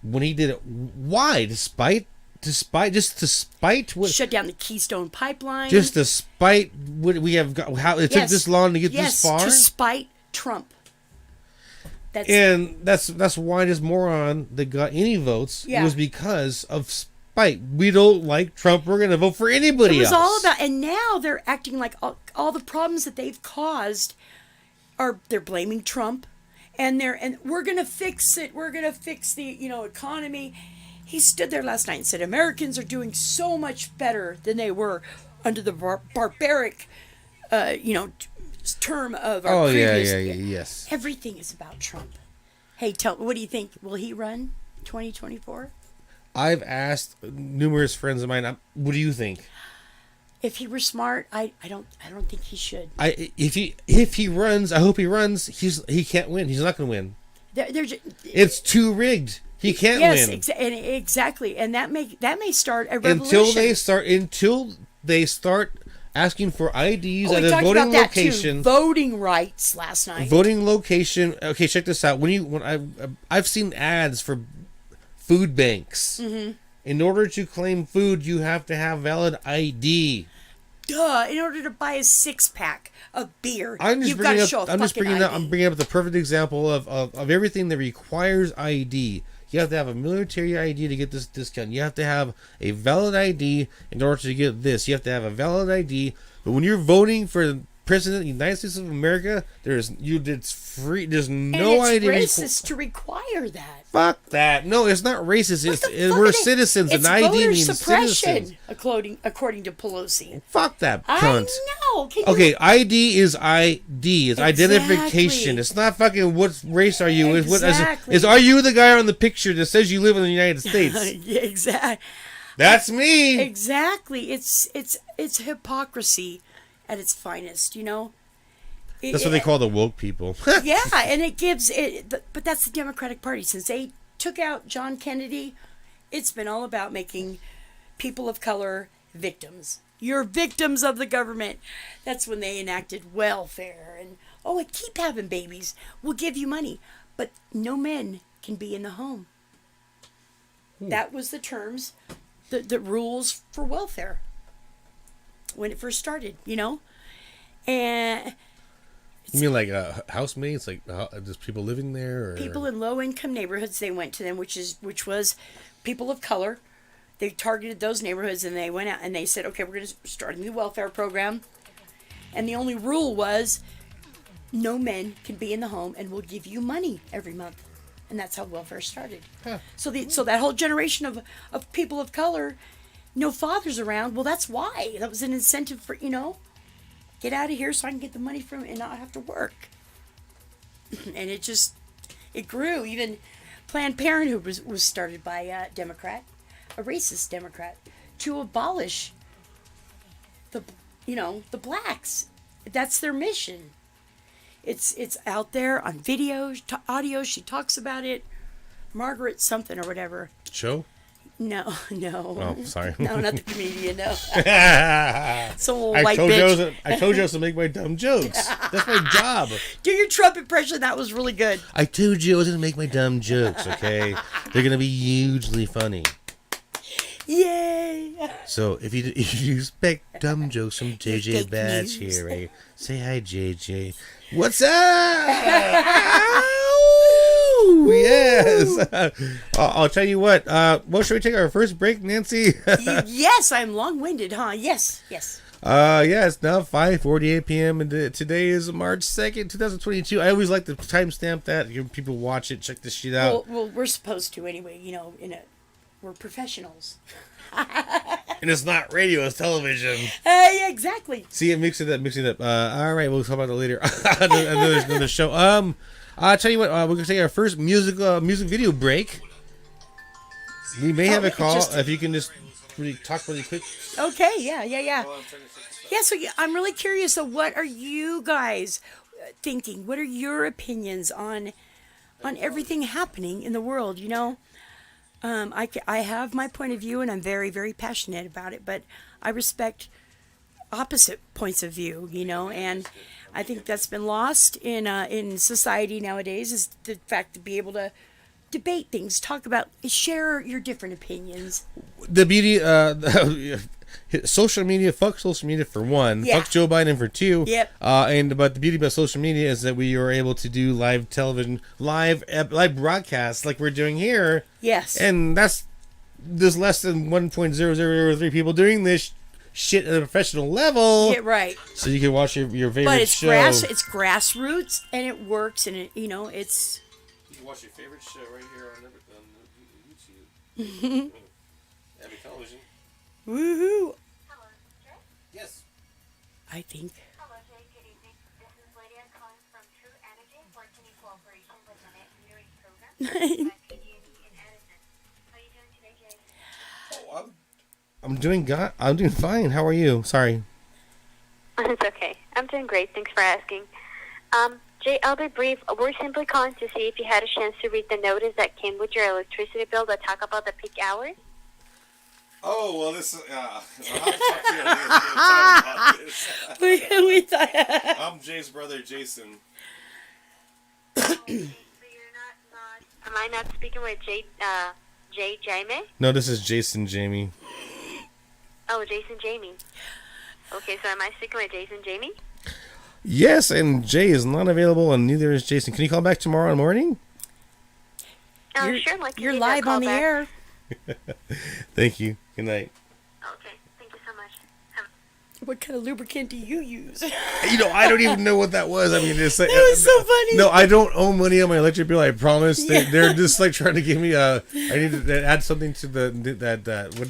when he did it, why? Despite what? Shut down the Keystone Pipeline. Just despite what we have got, how it took this long to get this far. To spite Trump. That's why this moron that got any votes Yeah. was because of spite. We don't like Trump. We're going to vote for anybody It was else. all about, and now they're acting like all the problems that they've caused they're blaming Trump, and we're gonna fix it. We're gonna fix the economy. He stood there last night and said Americans are doing so much better than they were under the barbaric, term of our previous. Yes. Everything is about Trump. Hey, what do you think? Will he run 2024? I've asked numerous friends of mine. What do you think? If he were smart, I don't think he should. If he runs, I hope he runs. He can't win. He's not going to win. It's too rigged. He can't win. Exactly, and that may start a revolution. Until they start asking for IDs at we a talked voting about that location. too. Voting rights last night. Voting location. Okay, check this out. I've seen ads for food banks. Mm-hmm. In order to claim food, you have to have valid ID. Duh! In order to buy a 6-pack of beer, I'm just you've got bringing to up. show a I'm just fucking bringing up. ID. I'm bringing up the perfect example of everything that requires ID. You have to have a military ID to get this discount. You have to have a valid ID in order to get this. You have to have a valid ID. But when you're voting for President of the United States of America, it's free. There's no and ID. it's racist to require that. Fuck that. No, it's not racist. We're citizens, It's and ID voter means suppression, citizens. according to Pelosi. Fuck that I cunt. know. Okay, ID is ID. It's identification. Exactly. It's not fucking what race are you. Exactly. Is are you the guy on the picture that says you live in the United States? Yeah, exactly. That's me. Exactly. It's hypocrisy at its finest. That's what they call the woke people. Yeah, and it gives it. But that's the Democratic Party. Since they took out John Kennedy, it's been all about making people of color victims. You're victims of the government. That's when they enacted welfare and keep having babies. We'll give you money, but no men can be in the home. That was the terms, the rules for welfare when it first started. And you mean like housemates, like just people living there, or people in low-income neighborhoods? They went to them, which was people of color. They targeted those neighborhoods, and they went out and they said, "Okay, we're going to start a new welfare program." And the only rule was, no men can be in the home, and we'll give you money every month. And that's how welfare started. Huh. So that whole generation of people of color, no fathers around. Well, that's why that was an incentive for get out of here so I can get the money from and not have to work. And it grew. Even Planned Parenthood was started by a Democrat, a racist Democrat, to abolish the blacks. That's their mission. It's out there on video, audio. She talks about it. Margaret something or whatever. Show? No. Oh, sorry. No, not the comedian. No. Some old I white told bitch. I told you I was to make my dumb jokes. That's my job. Do your Trump impression. That was really good. I told you I was going to make my dumb jokes, okay? They're going to be hugely funny. Yay! So if you expect dumb jokes from JJ Fake Batch news. here, right? Say hi, JJ. What's up? Ow! Yes. I'll tell you what. Well, should we take our first break, Nancy? Yes, I'm long-winded, huh? Yes. Yeah, it's now 5:48 p.m. and today is March 2nd, 2022. I always like to timestamp that. Give people watch it, check this shit out. Well, we're supposed to anyway. We're professionals. And it's not radio, it's television. Hey, exactly. See, mix it up. All right, we'll talk about that later. another show. I'll tell you what. We're gonna take our first music video break. We may have a call if you can just talk really quick. Okay. Yeah. Yeah. So I'm really curious. So, what are you guys thinking? What are your opinions on everything happening in the world? I have my point of view, and I'm very, very passionate about it. But I respect opposite points of view, and I think that's been lost in society nowadays is the fact to be able to debate things, share your different opinions. The beauty, social media. Fuck social media for one. Yeah. Fuck Joe Biden for two. Yep. But the beauty about social media is that we are able to do live television, live broadcasts like we're doing here. Yes. And there's less than 1.0003 people doing this shit at a professional level. Yeah, right. So you can watch your favorite But it's show. it's grassroots, and it works, and it's. You can watch your favorite show right here on YouTube. Abby Television. Woohoo! Yes. I think. Hello, Jay. Good evening. This is Lydia calling from True Energy, working in cooperation with the net metering program at PG&E in Edison. How are you doing today, Jay? I'm doing fine. How are you? Sorry. It's okay. I'm doing great. Thanks for asking. Jay, I'll be brief. We're simply calling to see if you had a chance to read the notice that came with your electricity bill that talk about the peak hours. Oh, well, this is... I'll have to talk to you about this. we thought. I'm Jay's brother, Jason. So you're not... Am I not speaking with Jay Jamie? No, this is Jason Jamie. Oh, Jason Jamie. Okay, so am I speaking with Jason Jamie? Yes, and Jay is not available, and neither is Jason. Can you call back tomorrow morning? Sure. You're live on the air. Thank you. Good night. Okay, thank you so much. What kind of lubricant do you use? I don't even know what that was. I mean, it's like, That was so funny. No, I don't owe money on my electric bill. I promise. They're just like trying to give me I need to add something to what.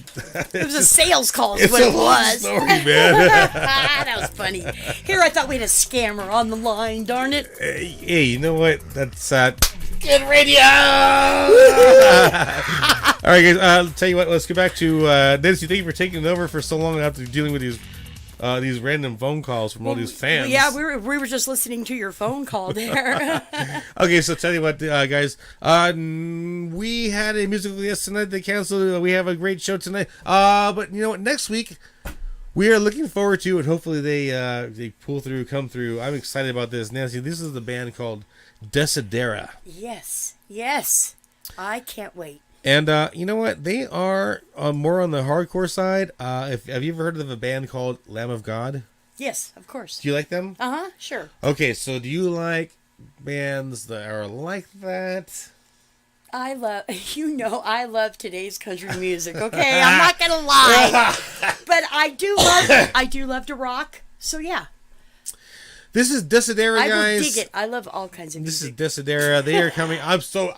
It was a sales call. Is It's what a it long was. story, man. That was funny. Here, I thought we had a scammer on the line. Darn it! Hey, you know what? That's good radio. All right, guys. I'll tell you what. Let's get back to Nancy. Thank you for taking it over for so long after dealing with these random phone calls from all these fans. Yeah, we were just listening to your phone call there. Okay, so tell you what, guys. We had a musical guest tonight. They canceled. We have a great show tonight. But you know what? Next week we are looking forward to it. Hopefully they pull through, come through. I'm excited about this, Nancy. This is the band called Desidera. Yes. I can't wait. And you know what? They are more on the hardcore side. Have you ever heard of a band called Lamb of God? Yes, of course. Do you like them? Sure. Okay, so do you like bands that are like that? I love today's country music. Okay, I'm not gonna lie, but I do love to rock. So yeah. This is Desidera, guys. I will dig it. I love all kinds of music. This is Desidera. They are coming. I am so.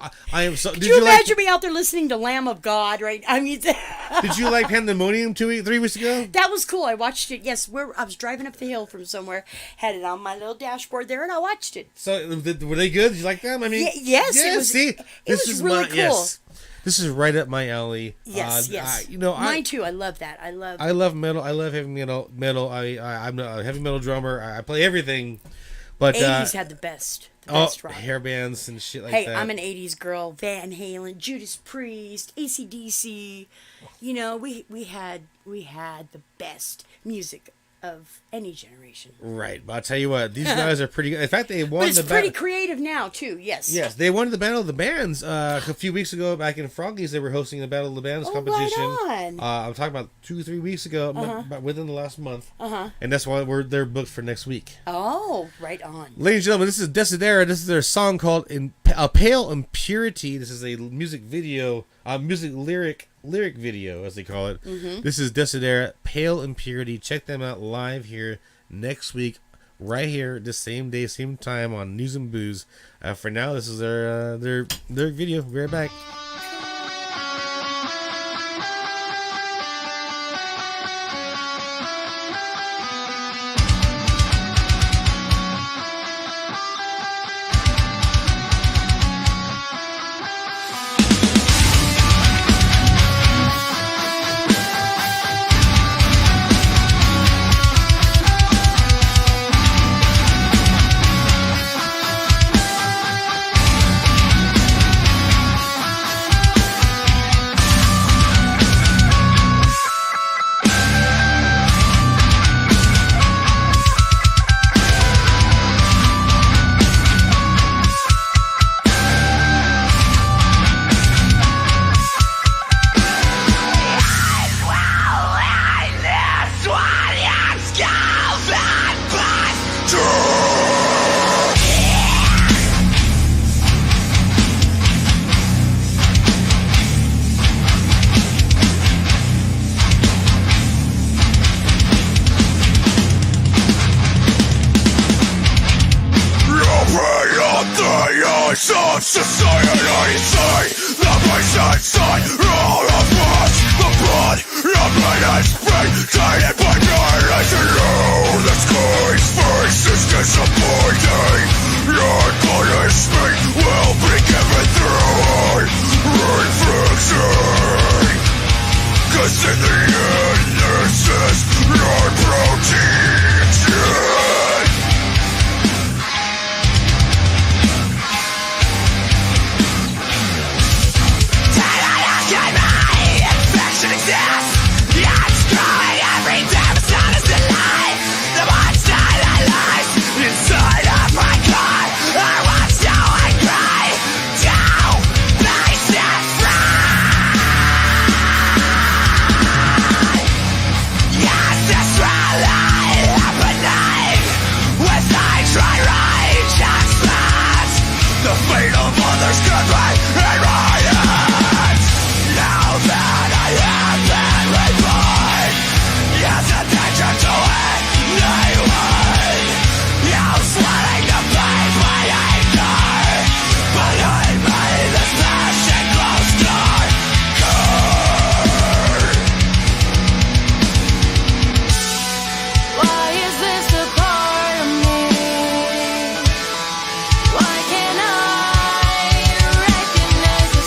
Could you imagine me out there listening to Lamb of God, right? I mean, did you like Pandemonium 3 weeks ago? That was cool. I watched it. Yes, I was driving up the hill from somewhere, had it on my little dashboard there, and I watched it. So were they good? Did you like them? I mean, yes. It was, see, it was really cool. Yes. This is right up my alley. Yes, yes. Mine too. I love that. I love metal. I love heavy metal. I'm a heavy metal drummer. I play everything. But 80s had the best rock. Hair bands and shit like hey, that. I'm an 80s girl. Van Halen, Judas Priest, AC/DC. We had the best music of any generation. Right, but I'll tell you what, these guys are pretty good. In fact, they won but it's pretty creative now too. Yes. Yes, they won the Battle of the Bands a few weeks ago back in Froggies. They were hosting the Battle of the Bands competition. Right on. I'm talking about 2-3 weeks ago, within the last month. And that's why they're booked for next week. Oh, right on. Ladies and gentlemen, this is Desidera. This is their song called "A Pale Impurity." This is a music video, lyric video, as they call it. This is Desidera, Pale Impurity. Check them out live here next week, right here, the same day, same time on News and Booze. For now, this is their video. Be right back. Society say the place inside all of us, the blood and spring, tainted by darkness and low. The sky's face is disappointing. Your punishment will be given through reflection. 'Cause in the end this is your protection. Inside of my car, I watch how I cry. Down, they set free. Yes, this rally happening as I try righteousness. The fate of others could be in my hands. Now that I have been reborn, yes, attention to anyone. I'm sweating to face my anger, but I made this passion close darker. Why is this a part of me? Why can't I recognize the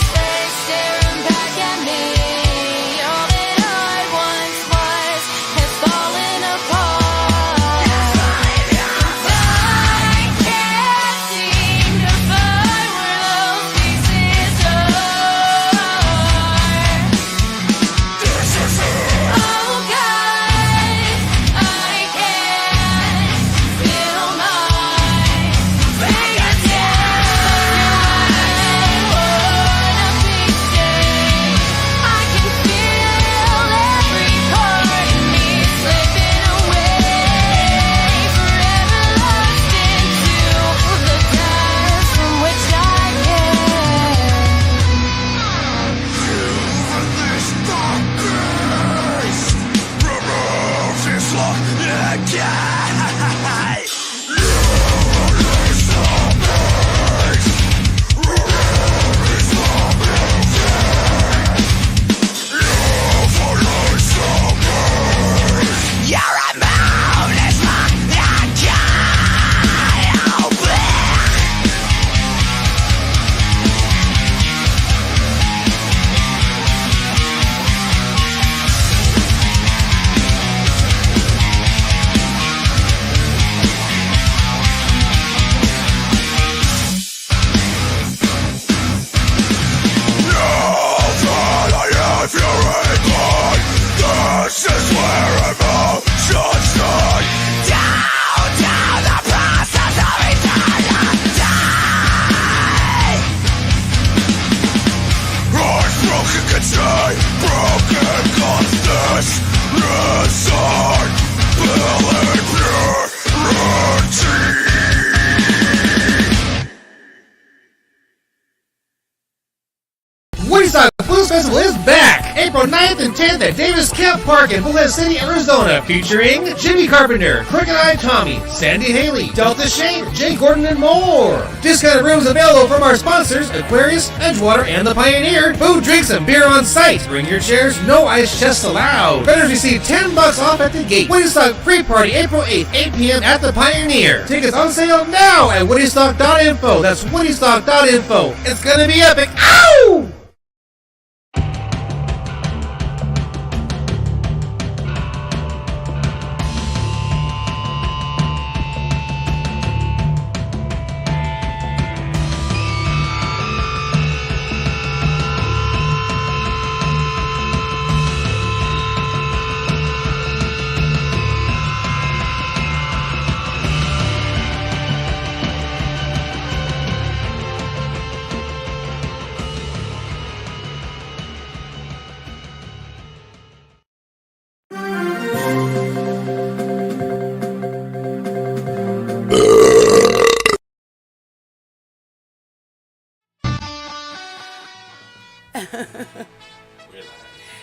Festival is back! April 9th and 10th at Davis Camp Park in Bullhead City, Arizona, featuring Jimmy Carpenter, Crooked Eye Tommy, Sandy Haley, Delta Shane, Jay Gordon, and more. Discounted rooms available from our sponsors, Aquarius, Edgewater, and The Pioneer. Food, drinks, and beer on site. Bring your chairs, no ice chests allowed. Vendors receive $10 off at the gate. Woodstock Free Party, April 8th, 8 p.m. at The Pioneer. Tickets on sale now at woodystock.info. That's woodystock.info. It's gonna be epic. Ow!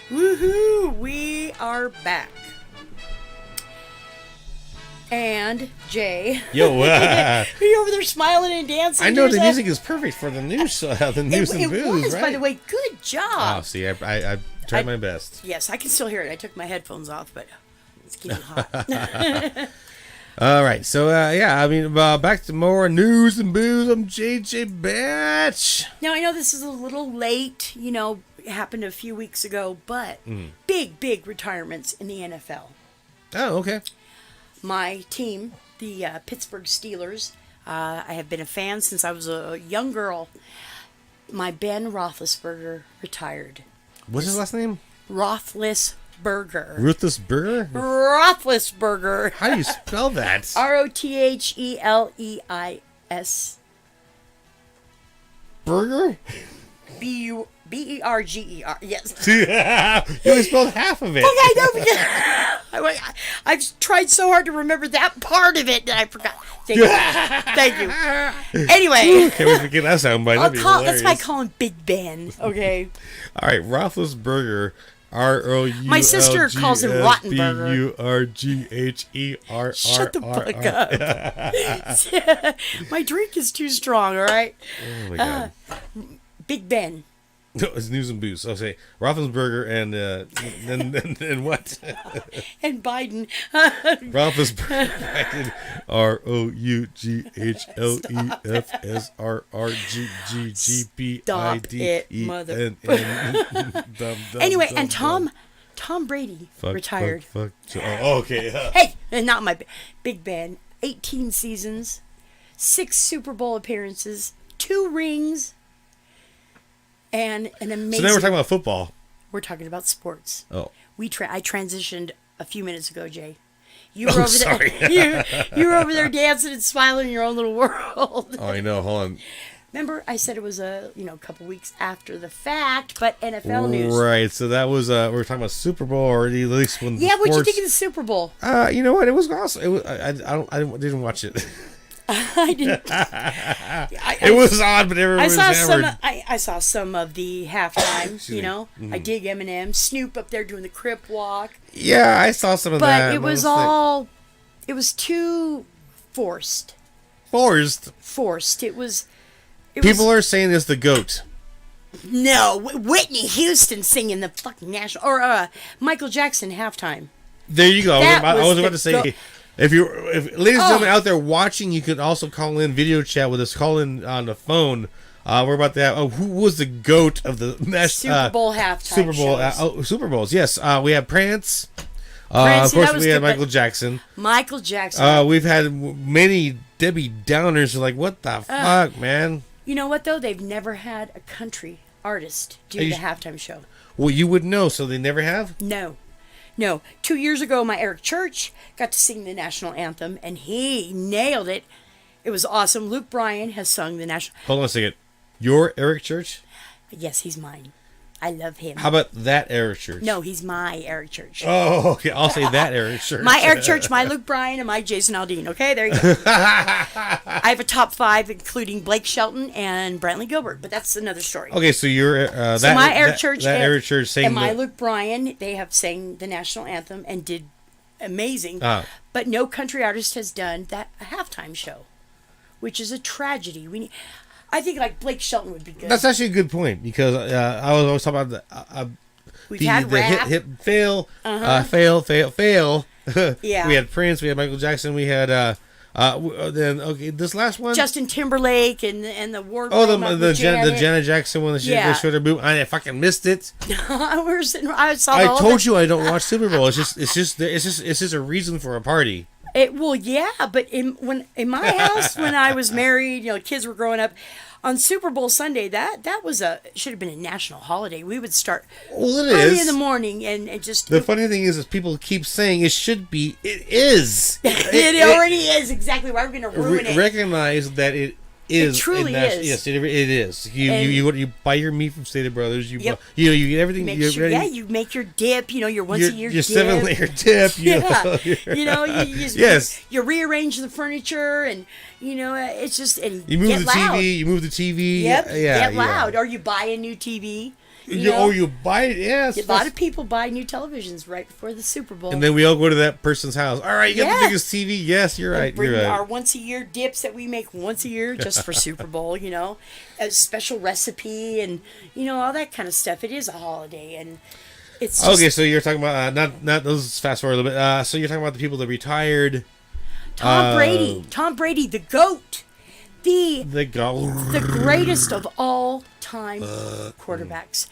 Woohoo! We are back. And Jay, Yo, are you over there smiling and dancing? I to know the yourself? music is perfect for the news, the news and It booze, was, right? by the way. Good job. Oh, see, I tried my best. Yes, I can still hear it. I took my headphones off, but it's getting hot. All right, so yeah, I mean, back to more news and booze. I'm JJ Batch. Now, I know this is a little late, you know, it happened a few weeks ago, but big retirements in the NFL. Oh, okay. My team, the Pittsburgh Steelers, I have been a fan since I was a young girl. My Ben Roethlisberger retired. What's his last name? Roethlisberger. Ruthless Burger? Roethlisberger. How do you spell that? Rotheleis. Burger? Berger. Yes. You only spelled half of it. I know. I've tried so hard to remember that part of it that I forgot. Thank you. Thank you. Anyway. Can't wait to get that soundbite. That'd be That's why I hilarious. call him Big Ben. Okay. All right, Roethlisberger. R-O-U-L-G-S-B-U-R-G-H-E-R-R-R. My sister calls him Rottenberger. Shut the fuck up. My drink is too strong, all right? Oh, my God. Big Ben. No, it's news and booze. I'll say Roethlisberger and what? And Biden. Roethlisberger. R-O-U-G-H-L-E-F-S-R-R-G-G-P-I-D-E-N-N. Anyway, and Tom Brady retired. Oh, okay. Hey, and not my Big Ben. 18 seasons, 6 Super Bowl appearances, 2 rings, and an amazing. So now we're talking about football. We're talking about sports. Oh. I transitioned a few minutes ago, Jay. You were over sorry. there. You were over there dancing and smiling in your own little world. Oh, I know. Hold on. Remember, I said it was a couple weeks after the fact, but NFL news. Right. So that was we were talking about Super Bowl already. At least when Yeah, what'd you think of the Super Bowl? You know what? It was awesome. It was. I didn't watch it. I didn't. It was odd, but everyone was hammered. I saw some of the halftime. You know, I dig Eminem, Snoop up there doing the Crip walk. Yeah, I saw some of that. But it was all. It was too forced. Forced. It was. People are saying it's the GOAT. No, Whitney Houston singing the fucking national or Michael Jackson halftime. There you go. I was about to say. GOAT. If ladies and gentlemen out there watching, you can also call in video chat with us. Call in on the phone. We're about to have. Who was the GOAT of the Super Bowl halftime? Super Bowl. Super Bowls. Yes. We had Prince. Of course, we had Michael Jackson. We've had many Debbie Downers. Who are like, what the fuck, man? You know what though? They've never had a country artist do the halftime show. Well, you would know. So they never have. No. 2 years ago, my Eric Church got to sing the national anthem, and he nailed it. It was awesome. Luke Bryan has sung the national. Hold on a second. Your Eric Church? Yes, he's mine. I love him. How about that Eric Church? No, he's my Eric Church. Oh, okay. I'll say that Eric Church. My Eric Church, my Luke Bryan, and my Jason Aldean. Okay, there you go. I have a top 5, including Blake Shelton and Brantley Gilbert, but that's another story. Okay, so you're So my Eric Church that Eric Church sang and my Luke Bryan, they have sang the national anthem and did amazing. But no country artist has done that halftime show, which is a tragedy. I think like Blake Shelton would be good. That's actually a good point because I was always talking about We've had rap. hit fail, fail. Yeah. We had Prince, we had Michael Jackson, we had this last one, Justin Timberlake and the war. The Janet Jackson one, the shorter boob. I fucking missed it. I saw. I told you I don't watch Super Bowl. It's just a reason for a party. But in my house when I was married, kids were growing up. On Super Bowl Sunday, that was should have been a national holiday. We would start early in the morning and just. The funny thing is people keep saying it should be. It is. it already is exactly. Why are we going to ruin it? Recognize that it is. It truly is. Yes, it is. You buy your meat from Stater Brothers. You get everything. You make your dip. Your once a year. Your dip. 7-layer dip. You rearrange the furniture and. It's just and you move get the loud. TV. You move the TV. Yep. Yeah. Get loud, or you buy a new TV. You buy it. Yes. A lot of people buy new televisions right before the Super Bowl. And then we all go to that person's house. All right, you got the biggest TV. Yes, you're right. Bring our once a year dips that we make once a year just for Super Bowl. A special recipe and all that kind of stuff. It is a holiday and. It's just, okay, so you're talking about not those. Fast forward a little bit. So you're talking about the people that retired. Tom Brady, the GOAT, the greatest of all time quarterbacks.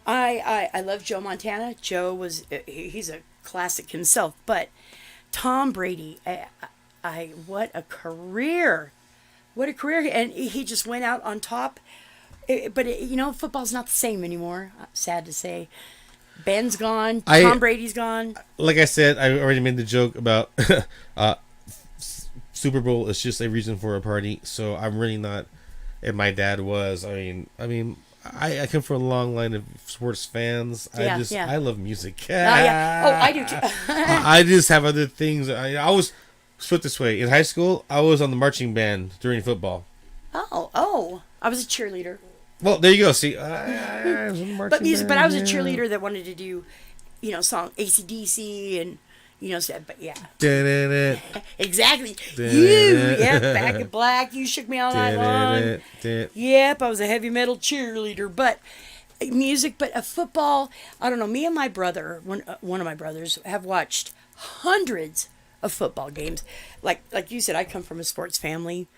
I love Joe Montana. He's a classic himself, but Tom Brady, what a career, and he just went out on top. But football's not the same anymore. Sad to say. Ben's gone. Tom Brady's gone. Like I said, I already made the joke about Super Bowl is just a reason for a party, so I'm really not. And my dad was. I I come from a long line of sports fans. I love music. I do too. I just have other things. I was put this way: in high school, I was on the marching band during football. Oh, I was a cheerleader. Well, there you go. See, I was in the marching band. But I was a cheerleader that wanted to do, song AC/DC and. But yeah. Exactly. Back in Black, you shook me all night long. Yep, I was a heavy metal cheerleader. But music, but a football, I don't know, me and my brother, one of my brothers, have watched hundreds of football games. Like you said, I come from a sports family.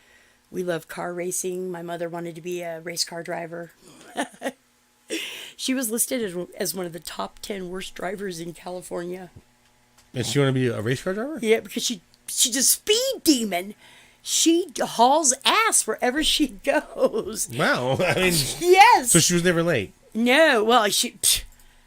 We love car racing. My mother wanted to be a race car driver. She was listed as one of the top 10 worst drivers in California. And she want to be a race car driver? Yeah, because she's a speed demon. She hauls ass wherever she goes. Wow. Yes. So she was never late? No. Well,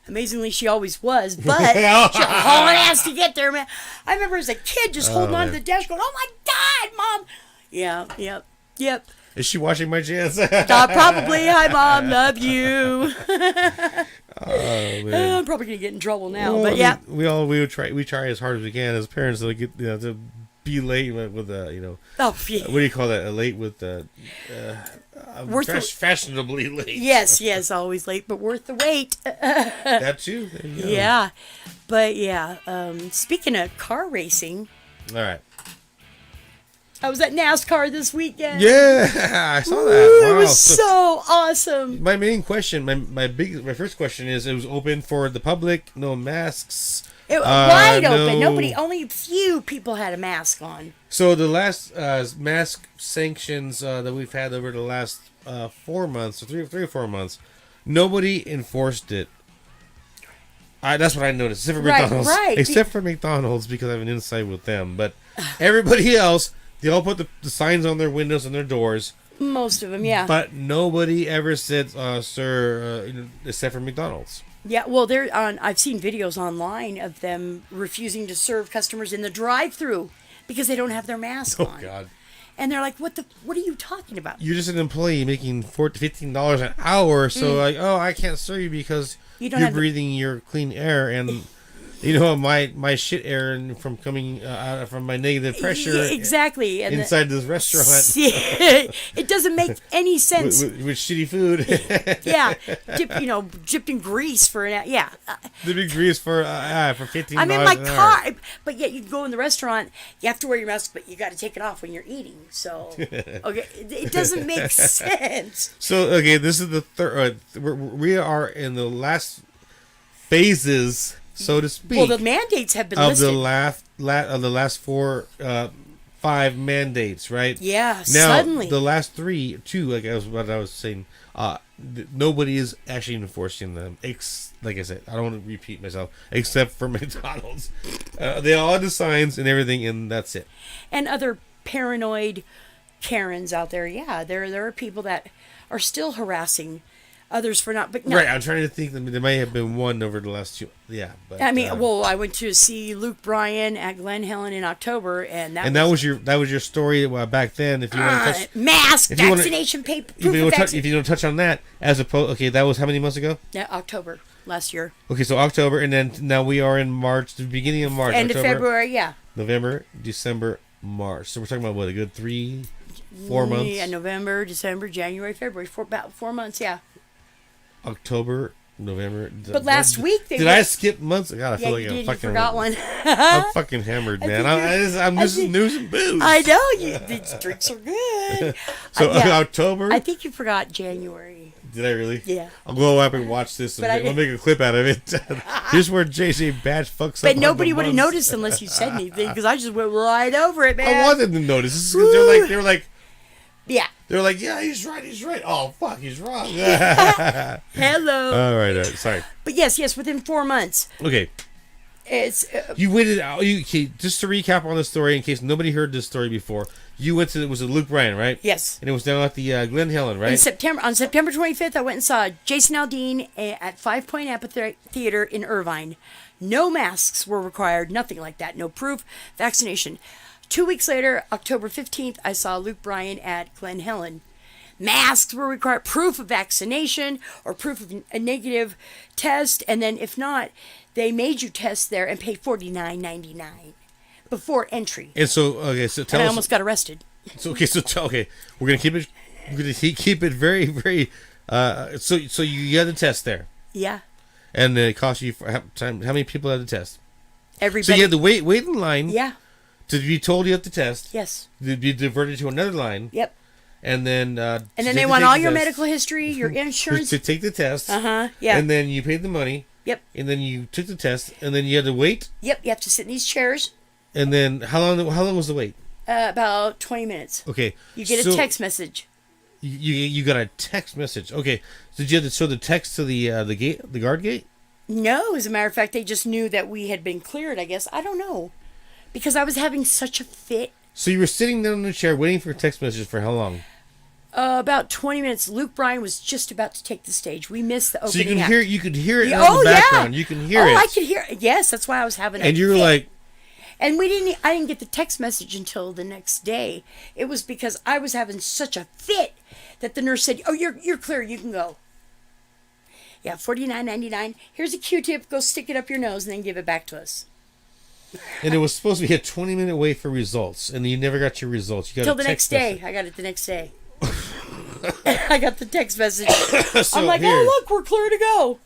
amazingly, she always was, but she hauling ass to get there, man. I remember as a kid just holding on to the dash going, oh my God, Mom. Yeah, yep. Is she watching my chance? Probably. Hi, Mom. Love you. Oh, man. I'm probably gonna get in trouble now, but yeah. We try as hard as we can as parents to get to be late with Oh, yeah. What do you call that? Late with fashionably late. Yes, always late, but worth the wait. That too. There you go. Yeah, but yeah. Speaking of car racing. All right. I was at NASCAR this weekend. Yeah, I saw that. Wow. It was so awesome. My main question, my first question is: it was open for the public, no masks. It was wide open. Only a few people had a mask on. So the last mask sanctions that we've had over the last 4 months, or 3 or 4 months, nobody enforced it. That's what I noticed, except for McDonald's. Right. Except for McDonald's, because I have an insight with them. But everybody else, they all put the signs on their windows and their doors. Most of them, yeah. But nobody ever said, sir, except for McDonald's. Yeah, well, I've seen videos online of them refusing to serve customers in the drive-thru because they don't have their mask on. Oh, God. And they're like, what are you talking about? You're just an employee making $15 an hour, so like, oh, I can't serve you because You don't you're have the- breathing your clean air, and you know my shit air and from coming out from my negative pressure. Yeah, exactly. And inside this restaurant. It doesn't make any sense. with shitty food. Yeah, dipped in grease for an yeah. The big grease for $15. I'm in my an hour. car, but yet you go in the restaurant. You have to wear your mask, but you got to take it off when you're eating. So okay, it doesn't make sense. So okay, this is the third. We are in the last phases, so to speak. Well, the mandates have been of listed. the last 5 mandates, right? Yeah, Now suddenly. the last two, like what I was saying, nobody is actually enforcing them. Like I said, I don't want to repeat myself, except for McDonald's. They all have the signs and everything, and that's it. And other paranoid Karens out there. Yeah, there are people that are still harassing others for not. But no, Right, I'm trying to think. There may have been one over the last 2. Yeah, but I mean, I went to see Luke Bryan at Glen Helen in October, and that was your story back then. If you want to touch mask, if you wanna- vaccination paper. if you don't touch on that, as opposed, okay, that was how many months ago? Yeah, October last year. Okay, so October, and then now we are in March, the beginning of March, End October, of February, yeah. November, December, March. So we're talking about what, a good 3-4 months? Yeah, November, December, January, February, about 4 months, yeah. October, November. But last week did I skip months? God, I feel like you I'm did. fucking. You forgot one. I'm fucking hammered, man. I'm just news and booze. I know these drinks are good. So October. I think you forgot January. Did I really? Yeah. I'll go up and watch this, and But I we'll make a clip out of it. Here's where JJ Batch fucks up. But on nobody the would have months. noticed unless you said anything, because I just went right over it, man. I wanted them to notice. This is 'cause they were like, yeah. They're like, yeah, he's right. Oh, fuck, he's wrong. Hello. All right, sorry. But yes, within 4 months. Okay. It's You waited out. Just to recap on the story, in case nobody heard this story before, you went to, it was a Luke Bryan, right? Yes. And it was down at the Glen Helen, right? on September 25th, I went and saw Jason Aldean at 5 Point Amphitheater in Irvine. No masks were required, nothing like that. No proof, vaccination. 2 weeks later, October 15th, I saw Luke Bryan at Glen Helen. Masks were required, proof of vaccination or proof of a negative test, and then if not, they made you test there and pay $49.99 before entry. And so, okay, so tell and us. I almost got arrested. So we're gonna keep it. We're gonna keep it very, very. So you had the test there, Yeah, and it cost you how many people had the test? everybody. So you had to wait in line. Yeah. To be told you have to test. Yes. To be diverted to another line. Yep. And then. They want all your medical history, your insurance. To take the test. Yeah. And then you paid the money. Yep. And then you took the test, and then you had to wait. Yep. You have to sit in these chairs. And then how long was the wait? About 20 minutes. Okay. You get a text message. You got a text message. Okay. Did you have to show the text to the gate, the guard gate? No, as a matter of fact, they just knew that we had been cleared. I guess I don't know, because I was having such a fit. So you were sitting down in the chair waiting for text messages for how long? About 20 minutes. Luke Bryan was just about to take the stage. We missed the opening. So you can act. you could hear it in the background. Yeah. You can hear it. Oh, I could hear it. Yes, that's why I was having. And you were like. And I didn't get the text message until the next day. It was because I was having such a fit that the nurse said, "Oh, you're clear. You can go." Yeah, $49.99. Here's a Q-tip. Go stick it up your nose and then give it back to us. And it was supposed to be a 20-minute wait for results, and you never got your results. You got till the next day. I got it the next day. I got the text message. So I'm like, here. oh look, we're clear to go.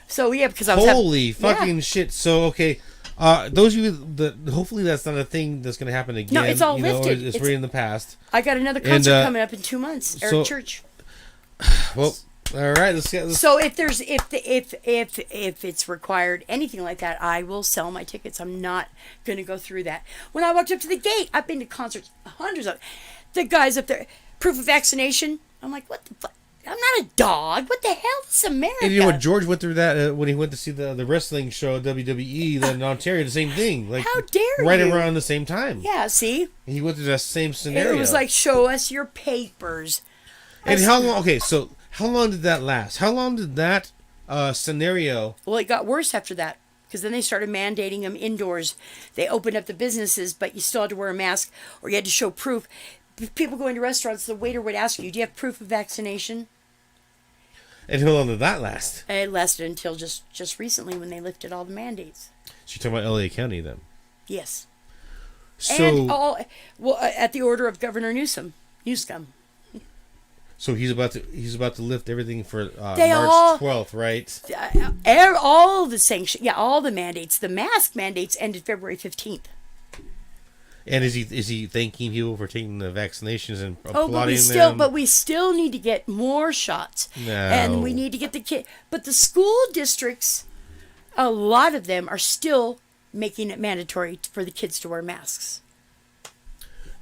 So yeah, because I was holy fucking shit. So okay, those of you that hopefully that's not a thing that's going to happen again. No, it's all lifted. It's already in the past. I got another concert coming up in 2 months. Eric so, Church. Well, all right. Let's get. So if it's required anything like that, I will sell my tickets. I'm not going to go through that. When I walked up to the gate, I've been to concerts, hundreds of the guys up there. Proof of vaccination. I'm like, what the fuck? I'm not a dog. What the hell? This is America. And you know what? George went through that when he went to see the wrestling show WWE in Ontario. The same thing. Like how dare right you? around the same time. Yeah. See. And he went through that same scenario. It was like, show us your papers. And how long? Okay, so how long did that last? How long did that scenario? Well, it got worse after that. Because then they started mandating them indoors. They opened up the businesses, but you still had to wear a mask or you had to show proof. people going to restaurants, the waiter would ask you, "Do you have proof of vaccination?" And how long did that last? It lasted until just recently when they lifted all the mandates. So you're talking about LA County then? Yes. So, And at the order of Governor Newsom. so he's about to lift everything for They March 12th, right? All the sanctions, all the mandates. The mask mandates ended February 15th. And is he thanking people for taking the vaccinations and applauding but we still need to get more shots. No. And we need to get the kid. But the school districts, a lot of them are still making it mandatory for the kids to wear masks.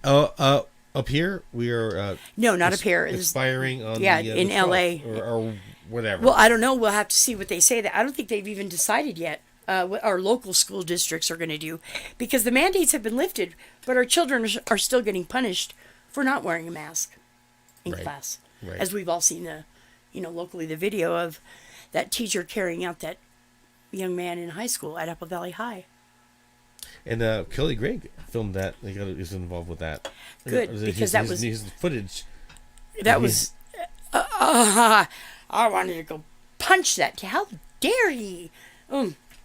Up here we are. No, not up here. Expiring on in the LA or whatever. Well, I don't know. We'll have to see what they say. That I don't think they've even decided yet. What our local school districts are going to do, because the mandates have been lifted, but our children are still getting punished for not wearing a mask in class. Right. As we've all seen locally the video of that teacher carrying out that young man in high school at Apple Valley High. And Kelly Gregg filmed that. He is involved with that. Good, because that was his footage. That was. I wanted to go punch that. How dare he?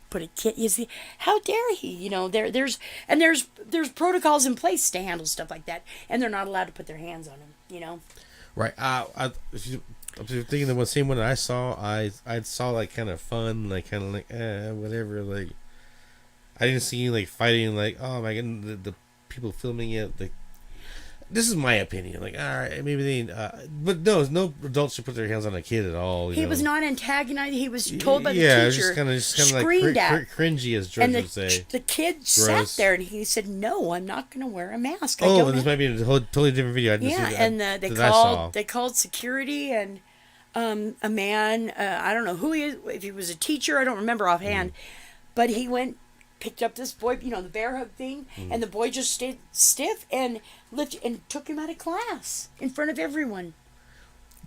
Put a kid. You see, how dare he? There's protocols in place to handle stuff like that, and they're not allowed to put their hands on him. Right. I'm thinking the same one that I saw. I saw like kind of fun, like kind of like whatever. Like I didn't see like fighting. Like, oh my god, the people filming it. Like, this is my opinion. Like, all right, maybe they. But no adults should put their hands on a kid at all. He was not antagonized. He was told by the teacher. Just kind of like cringy, as George would say. The kid sat there and he said, "No, I'm not going to wear a mask." This might be a totally different video. They called security and a man. I don't know who he is. If he was a teacher, I don't remember offhand. But he went, picked up this boy, the bear hug thing, and the boy just stayed stiff and lifted and took him out of class in front of everyone.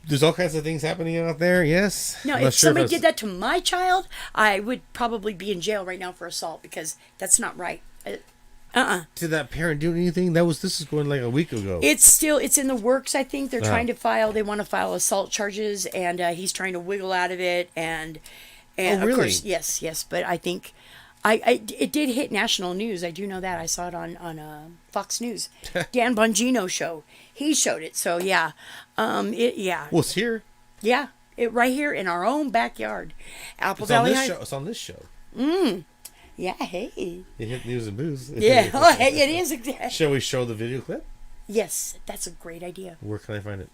There's all kinds of things happening out there. Yes. No, if somebody did that to my child, I would probably be in jail right now for assault, because that's not right. Did that parent do anything? This is going like a week ago. It's in the works. I think they're trying to file. They want to file assault charges, and he's trying to wiggle out of it. And really? Of course, yes. But I think. It did hit national news. I do know that. I saw it on Fox News. Dan Bongino show. He showed it. So yeah, Well, it's here. Yeah, right here in our own backyard, Apple Valley High. It's on this show. Yeah. Hey. It hit News and Booze. Yeah. Oh, hey, it is. Shall we show the video clip? Yes, that's a great idea. Where can I find it?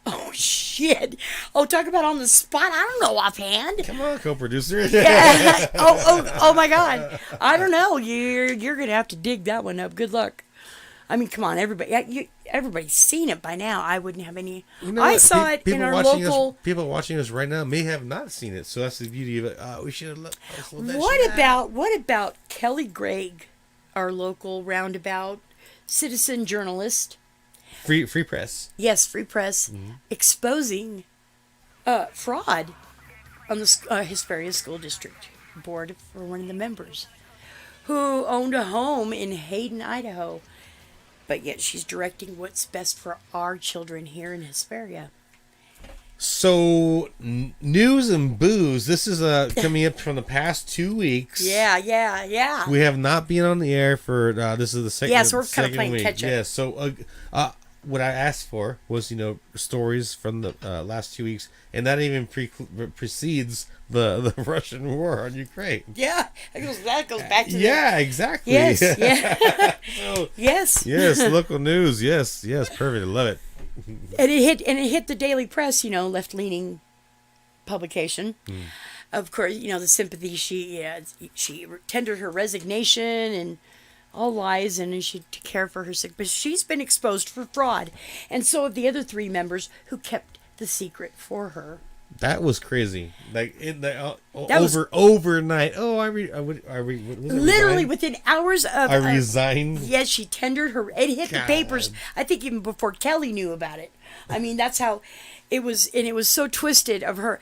Oh shit! Oh, talk about on the spot. I don't know offhand. Come on, co-producer. Yeah. Oh my God! I don't know. You're gonna have to dig that one up. Good luck. I mean, come on, everybody. Everybody's seen it by now. I wouldn't have any. I saw it in our local. People watching us right now may have not seen it, so that's the beauty of it. We should have looked. What about Kelly Gregg, our local roundabout citizen journalist? Free press. Yes, free press, exposing fraud on the Hesperia School District Board for one of the members, who owned a home in Hayden, Idaho, but yet she's directing what's best for our children here in Hesperia. So, news and booze. This is coming up from the past 2 weeks. Yeah. We have not been on the air for this is the second. Yeah, so we're kind of playing catch up. Yeah. So, what I asked for was stories from the last 2 weeks, and that even precedes the Russian war on Ukraine. Yeah, that goes back to exactly. Yes, yeah. Yes. Yes, local news. Yes, perfect. I love it. And it hit the Daily Press, left-leaning publication. Of course, the sympathy. She tendered her resignation and all lies, and she to care for her sick. But she's been exposed for fraud, and so have the other 3 members who kept the secret for her. That was crazy. Like overnight. Oh, I literally within hours of. I resigned. Yes, she tendered her. It hit the papers. I think even before Kelly knew about it. I mean, that's how it was, and it was so twisted of her.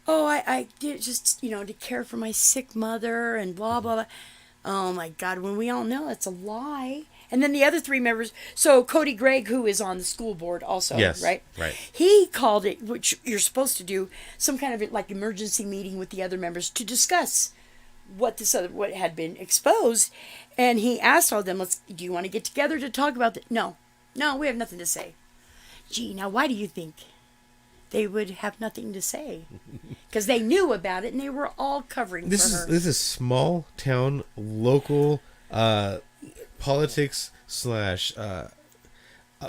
Oh, I did just to care for my sick mother and blah blah blah. Oh my God! When we all know it's a lie, And then the other 3 members, so Cody Gregg, who is on the school board also, Yes, right? right. He called it, which you're supposed to do, some kind of like emergency meeting with the other members to discuss what had been exposed. And he asked all of them, do you want to get together to talk about that? No, we have nothing to say. Gee, now why do you think they would have nothing to say? Because they knew about it and they were all covering for her. This is small town local politics slash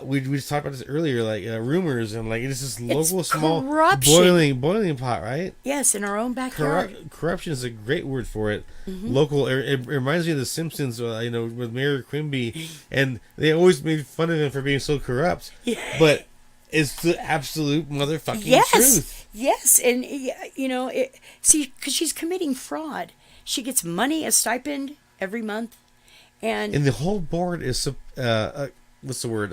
we just talked about this earlier, like rumors and like this is local small corruption. boiling pot, right? Yes, in our own backyard. Corruption is a great word for it. Local. It reminds me of The Simpsons, with Mayor Quimby, and they always made fun of him for being so corrupt. Yeah. But it's the absolute motherfucking truth. Yes, and because she's committing fraud. She gets money, a stipend every month, and the whole board is what's the word?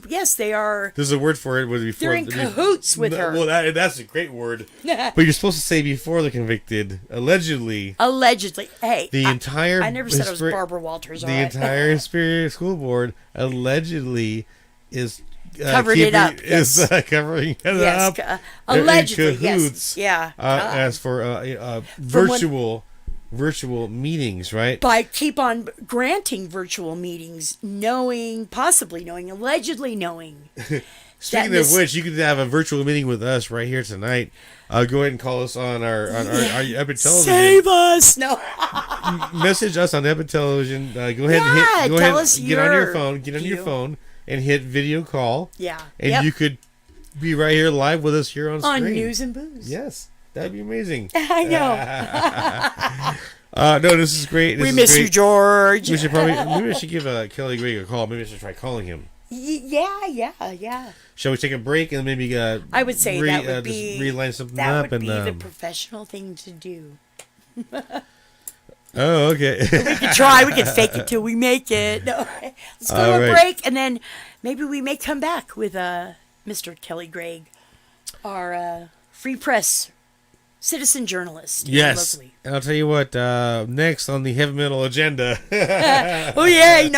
Yes, they are. There's a word for it. They're in cahoots with her. Well, that's a great word. But you're supposed to say before they're convicted. Allegedly. Hey. The entire. I never said it was Barbara Walters. The entire Superior School Board allegedly is covering it up. Covering it up. Allegedly, in cahoots, yes. Yeah. As for virtual meetings, right? By keep on granting virtual meetings, possibly knowing, allegedly knowing. Speaking of which, you could have a virtual meeting with us right here tonight. Go ahead and call us on our Epic Television. Save us! No. Message us on Epic Television. Go ahead and get on your phone and hit video call. Yeah. And you could be right here live with us here on screen. On News and Booze. Yes. That'd be amazing. I know. No, this is great. We miss you, George. Maybe I should give Kelly Gregg a call. Maybe I should try calling him. Yeah. Shall we take a break and maybe I would say that would be just reline something that up would and be the professional thing to do. Oh, okay. We could try. We could fake it till we make it. No. Let's go to a break, and then maybe we may come back with Mr. Kelly Gregg, our free press citizen journalist. Yes. Locally. And I'll tell you what, next on the heavy metal agenda. Oh, yeah,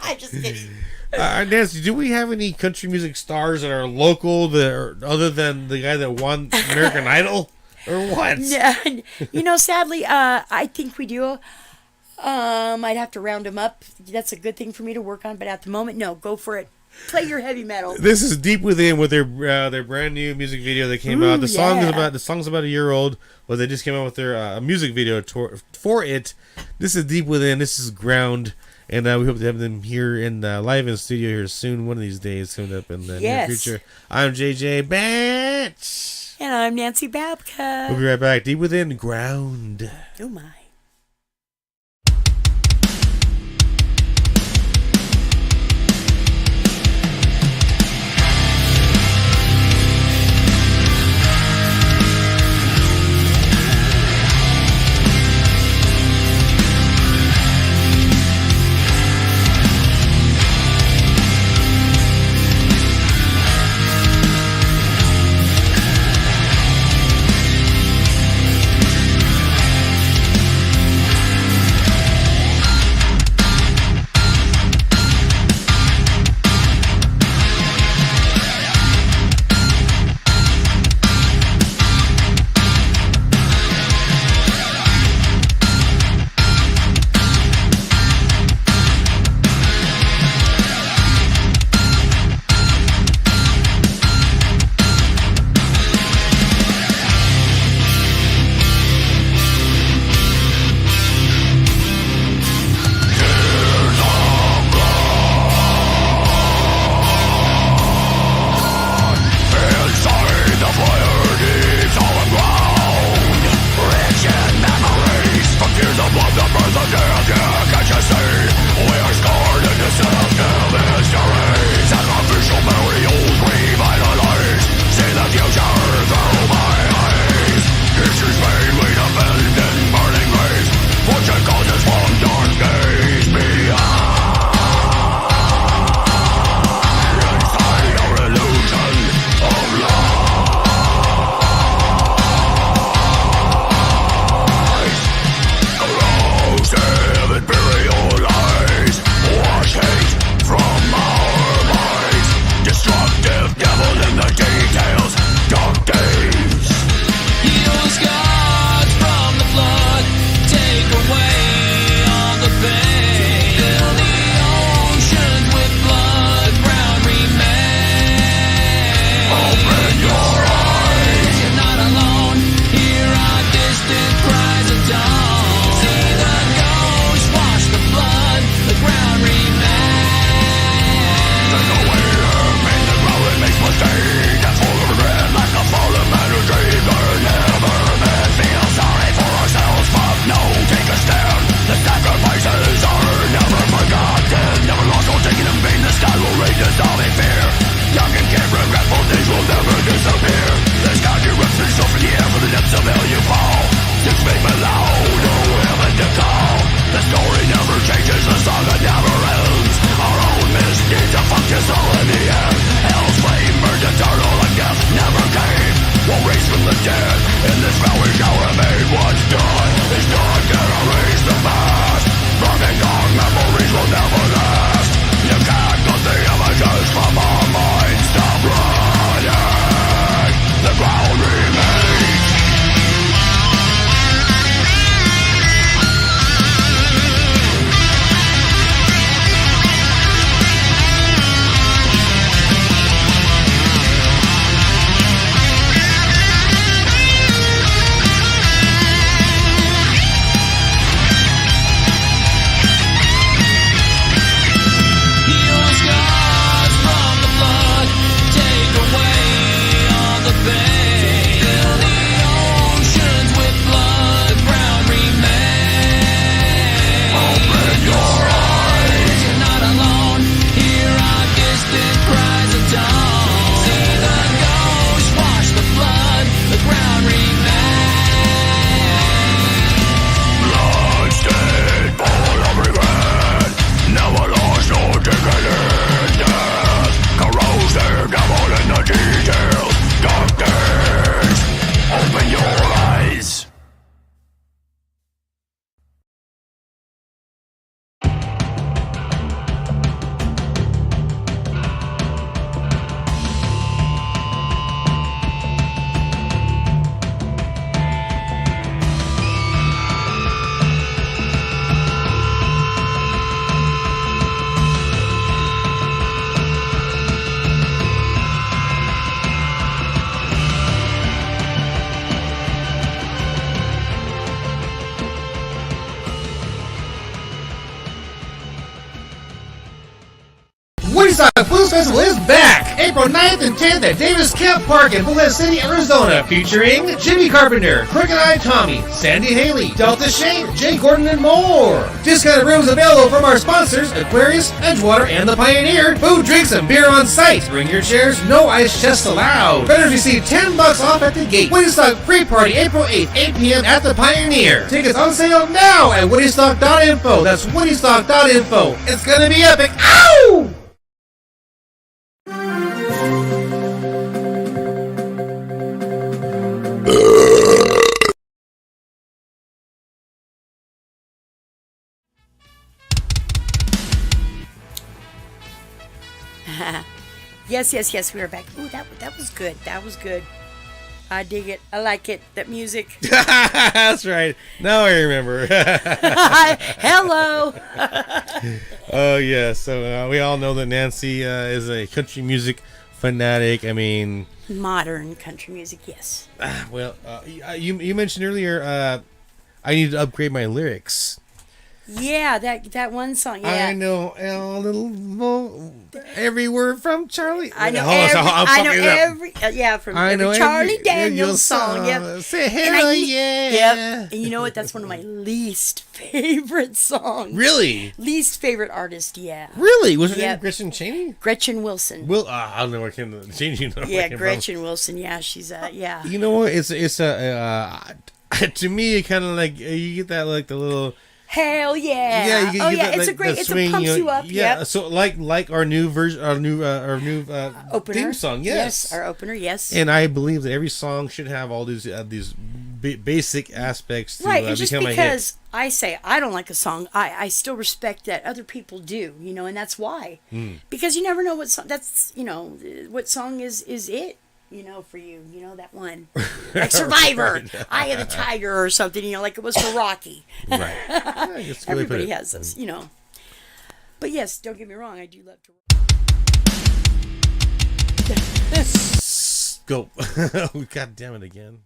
I'm just kidding. Nancy, do we have any country music stars that are local other than the guy that won American Idol? Or what? Sadly, I think we do. I'd have to round them up. That's a good thing for me to work on, but at the moment, no, go for it. Play your heavy metal. This is Deep Within with their brand new music video that came out. The song's about a year old, but they just came out with their music video for it. This is Deep Within. This is Ground, and we hope to have them here live in the studio here soon. One of these days, coming up in the near future. I'm JJ Batch. And I'm Nancy Babka. We'll be right back. Deep Within, Ground. Oh my. devil in the details. Dark days. Heal scars from the flood. Take away all the pain. Fill the oceans with blood. Ground remains. Open your eyes. You're not alone. Hear our distant cries of dawn. See the ghost wash the blood. The ground remains. There's no way to make the ground it makes mistake. That's full of regret like a fallen man who dreamed or never met. Feel sorry for ourselves, but no, take a stand. The sacrifices are never forgotten. Never lost or taken in vain. The sky will rain dissolving fear. Young and can't regretful things will never disappear. The sky erupts itself in the air. For the depths of hell you fall. Six feet below, no heaven to call. The story never changes, the saga never ends. Our own misdeeds are fucked us all in the end. Hell's flame burned eternal and death never came. Won't raise from the dead. In this vow we shall remain. What's done is done. Can't erase the past. Broken gone memories will never last. You can't cut the images from our minds. Stop running. The ground remains. Heal scars from the blood. Take away all the pain. Fill the oceans with blood. Ground remains. Open your eyes. You're not alone. Hear our distant cries of dawn. See the ghost wash the blood. The ground remains. Bloodstained, full of regret. Never lost or taken in death. Corrosive devil in the details. Dark days. Open your eyes. Woodstock Blues Festival is back! April 9th and 10th at Davis Camp Park in Bullhead City, Arizona, featuring Jimmy Carpenter, Crooked Eye Tommy, Sandy Haley, Delta Shane, Jay Gordon, and more. Discounted rooms available from our sponsors, Aquarius, Edgewater, and The Pioneer. Food, drinks, and beer on site. Bring your chairs, no ice chests allowed. Vendors receive $10 off at the gate. Woodstock pre-party April 8th, 8 p.m. at The Pioneer. Tickets on sale now at woodystock.info. That's woodystock.info. It's gonna be epic. Ow! Yes, we are back. Ooh, that was good. That was good. I dig it. I like it. That music. That's right. Now I remember. Hello. Oh, yeah. So we all know that Nancy is a country music fanatic. I mean... Modern country music, yes. Well, you mentioned earlier I need to upgrade my lyrics. Yeah, that one song. Yeah, I know a little every word from Charlie. I know from every Charlie Daniels song. Yep. Say hell yeah. Yep. And you know what? That's one of my least favorite songs. Really? Least favorite artist. Yeah. Really? Was her name Gretchen Cheney? Gretchen Wilson. I don't know where came the Cheney. Yeah, Gretchen Wilson. Yeah, she's yeah. You know what? It's a to me it kind of like you get that like the little. Hell yeah! Yeah, you get that, it's like, a great. the It swing, pumps you up. Yeah, Yep. so like our new version, our new opener theme song. Yes, our opener. Yes. And I believe that every song should have all these basic aspects to Right, and just become a hit. because I say I don't like a song, I still respect that other people do, and that's why. Because you never know what song what song is it, for you, that one. Like Survivor, Right. Eye of the Tiger or something, like it was for Rocky. Right. Yeah, I guess really put Everybody it. has those, But yes, don't get me wrong, I do love to. Go. God damn it again.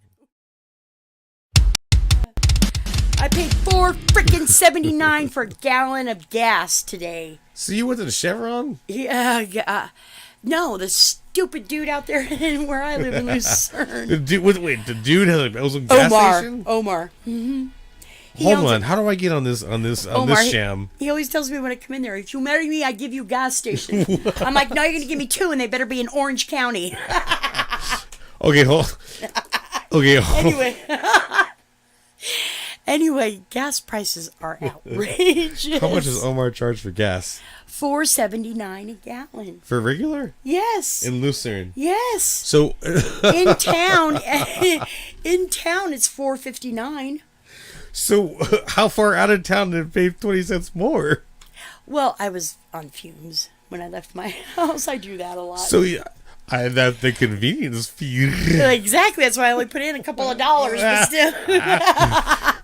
I paid $4.79 for a gallon of gas today. So you went to the Chevron? Yeah. No, the stupid dude out there where I live in Lucerne. The dude has it was a gas station? Omar. Mm-hmm. Hold on, how do I get on this sham? He always tells me when I come in there, if you marry me, I give you a gas station. I'm like, no, you're going to give me 2, and they better be in Orange County. Okay, hold. Anyway, gas prices are outrageous. How much does Omar charge for gas? $4.79 a gallon. For regular? Yes. In Lucerne. Yes. So in town it's $4.59. So how far out of town did it pay 20 cents more? Well, I was on fumes when I left my house. I do that a lot. So yeah, I have the convenience fee. Exactly. That's why I only put in a couple of dollars. But still.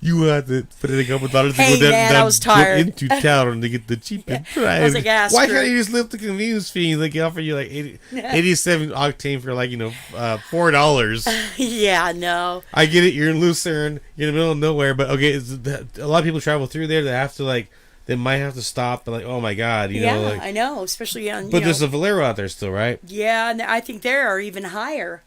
You had to put in a couple of dollars Hey, to go man, I was tired. into town to get the cheapest price. I was like, Why can't you just lift the convenience fee? Like offer you like 87 octane for like $4. Yeah, no. I get it. You're in Lucerne. You're in the middle of nowhere. But okay, a lot of people travel through there. They have to they might have to stop and oh my god, I know, especially on. But there's a Valero out there still, right? Yeah, and I think they are even higher.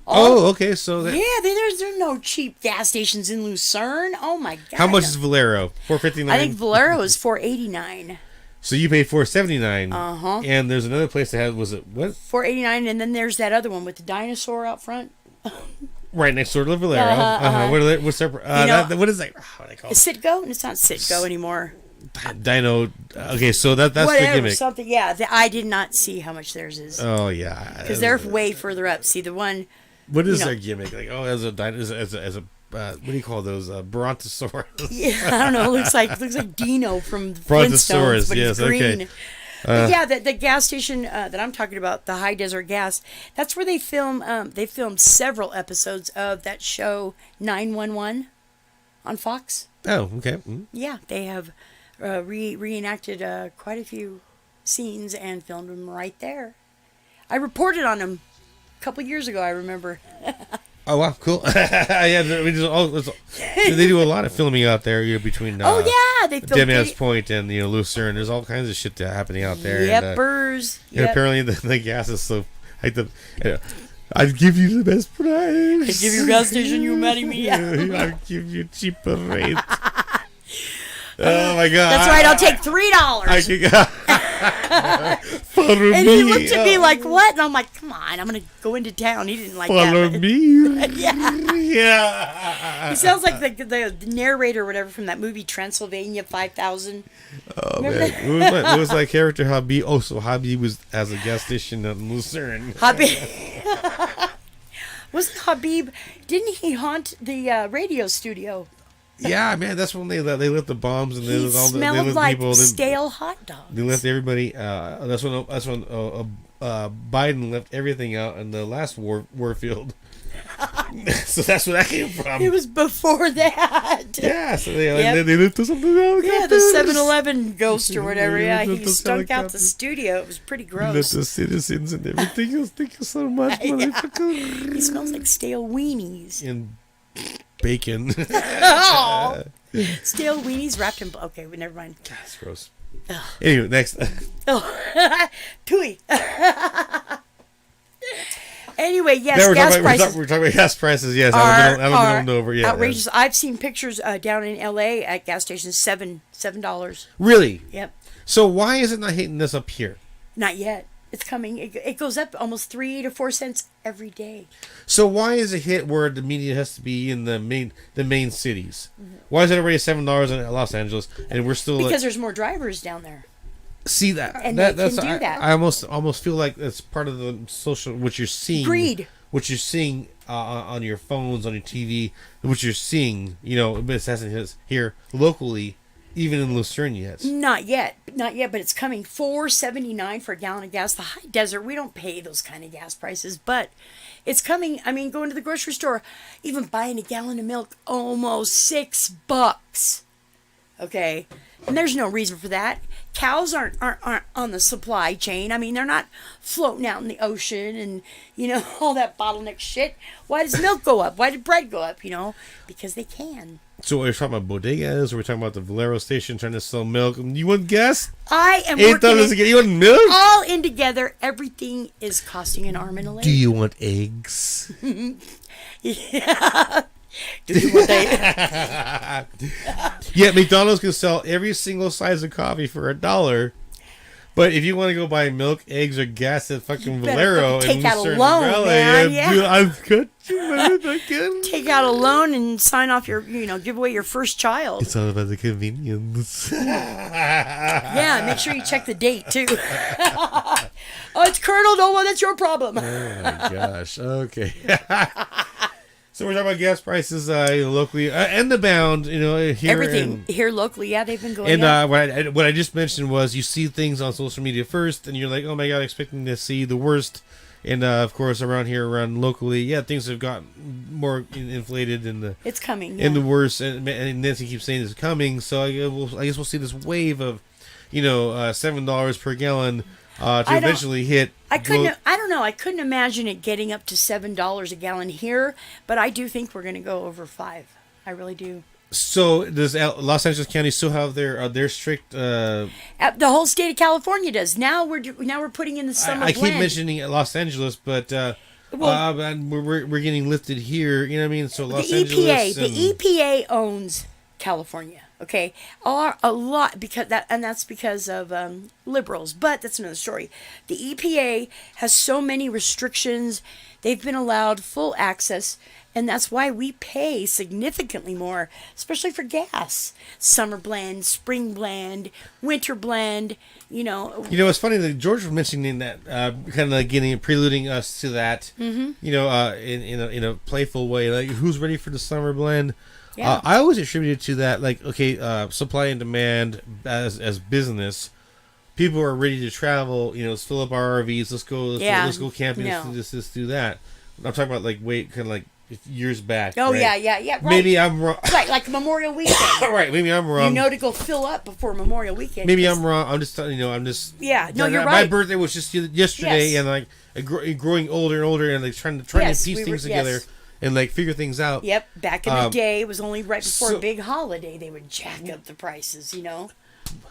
Okay, so there's no cheap gas stations in Lucerne. Oh my god! How much is Valero? $4.59. I think Valero is $4.89. So you paid $4.79. And there's another place that had what? $4.89, and then there's that other one with the dinosaur out front. Right next door to the Valero. What's their? What is that? What are they called? Citgo? It's not Citgo anymore. Dino. Okay, so that's whatever, the gimmick. Something. Yeah, I did not see how much theirs is. Oh yeah, because they're way further up. See the one. What is their gimmick? Like as a what do you call those? Brontosaurus. Yeah, I don't know. It looks like Dino from Flintstones, but yes, it's green. okay. Yeah, the gas station that I'm talking about, the High Desert Gas, that's where they film. They filmed several episodes of that show 911 on Fox. Oh, okay. Mm-hmm. Yeah, they have reenacted quite a few scenes and filmed them right there. I reported on them a couple years ago, I remember. Oh wow, cool! Yeah, they do a lot of filming out there. Between they filmed Dead Man's Point and Lucerne. There's all kinds of shit happening out there. Yepers. And apparently the gas is so like I'd give you the best price. I'd give you a gas station, you marry me. I'd give you cheaper rates. Oh my god! That's right. I'll take $3. Follow and me. he looked at me like, "What?" And I'm like, "Come on, I'm gonna go into town." He didn't like Follow that. me. Yeah. He sounds like the narrator or whatever from that movie Transylvania 5000. Oh man, what was my character Habib? Oh, so Habib was as a gas station in Lucerne. Habib. Wasn't Habib? Didn't he haunt the radio studio? Yeah, man, that's when they lit the bombs and He smelled like stale hot dogs. They left everybody. That's when Biden left everything out in the last warfield. So that's where that came from. It was before that. Yeah, so they lit something out. Yeah, the 7-Eleven ghost or whatever. Yeah, he stunk out the studio. It was pretty gross. Let the citizens and everything else. Thank you so much, motherfucker. He smells like stale weenies. And bacon. Oh, stale weenies wrapped in. Okay, well, never mind. God, that's gross. Anyway, next. Tui. Anyway, yes, gas prices. We're talking about gas prices. Yes, I haven't been over. Yeah, outrageous. I've seen pictures down in L.A. at gas stations $7. Really? Yep. So why is it not hitting this up here? Not yet. It's coming. It goes up almost 3 to 4 cents every day. So why is it hit where the media has to be in the main cities? Mm-hmm. Why is it already $7 in Los Angeles and we're still because there's more drivers down there. See that? And that's they can do that. I almost feel like that's part of the social what you're seeing. Greed. what you're seeing on your phones, on your TV, what you're seeing, but it hasn't here locally, even in Lucerne yet. Not yet, but it's coming. $4.79 for a gallon of gas. The high desert, we don't pay those kind of gas prices, but it's coming. I mean, going to the grocery store, even buying a gallon of milk, almost $6. Okay, and there's no reason for that. Cows aren't on the supply chain. I mean, they're not floating out in the ocean and all that bottleneck shit. Why does milk go up? Why did bread go up? Because they can. So we're talking about bodegas, or we're talking about the Valero station trying to sell milk. You want gas? I am $8 a get. You want milk? All in together. Everything is costing an arm and a leg. Do you want eggs? Yeah. Do you want that? Yeah, McDonald's can sell every single size of coffee for $1. But if you want to go buy milk, eggs, or gas at fucking Valero, take out a loan, man. Yeah. I've got you. Take out a loan and sign off your, give away your first child. It's all about the convenience. Yeah, make sure you check the date too. Oh, it's Colonel. No, well, that's your problem. Oh my gosh. Okay. So we're talking about gas prices locally and the bound, here. Everything here locally, yeah, they've been going and up. what I just mentioned was you see things on social media first, and you're like, oh my god, expecting to see the worst. And of course, around locally, yeah, things have gotten more inflated and it's coming. Yeah. And the worst. And Nancy keeps saying it's coming, so I guess we'll see this wave of, $7 per gallon to eventually hit. I don't know. I couldn't imagine it getting up to $7 a gallon here, but I do think we're going to go over $5. I really do. So does Los Angeles County still have their strict? The whole state of California does. Now we're putting in the summer I blend. keep mentioning Los Angeles, but we're getting lifted here. You know what I mean? So Los Angeles. The EPA owns California. Okay, a lot that's because of liberals, but that's another story. The EPA has so many restrictions; they've been allowed full access, and that's why we pay significantly more, especially for gas. Summer blend, spring blend, winter blend. It's funny that George was mentioning that, kind of preluding us to that. Mm-hmm. In a playful way, like who's ready for the summer blend. Yeah. I always attribute it to that, like, supply and demand as business. People are ready to travel. Let's fill up our RVs. Let's go camping. No. Let's do this, do that. I'm talking about years back. Oh, right? yeah. Right. Maybe I'm wrong. Right, like Memorial Weekend. Right, maybe I'm wrong. To go fill up before Memorial Weekend. Maybe I'm wrong. I'm just telling I'm just. Yeah, no, you're my right. birthday was just yesterday, Yes. and growing older and older, and trying to piece things together. Yes. And figure things out. Yep, back in the day, it was only right before a big holiday they would jack up the prices.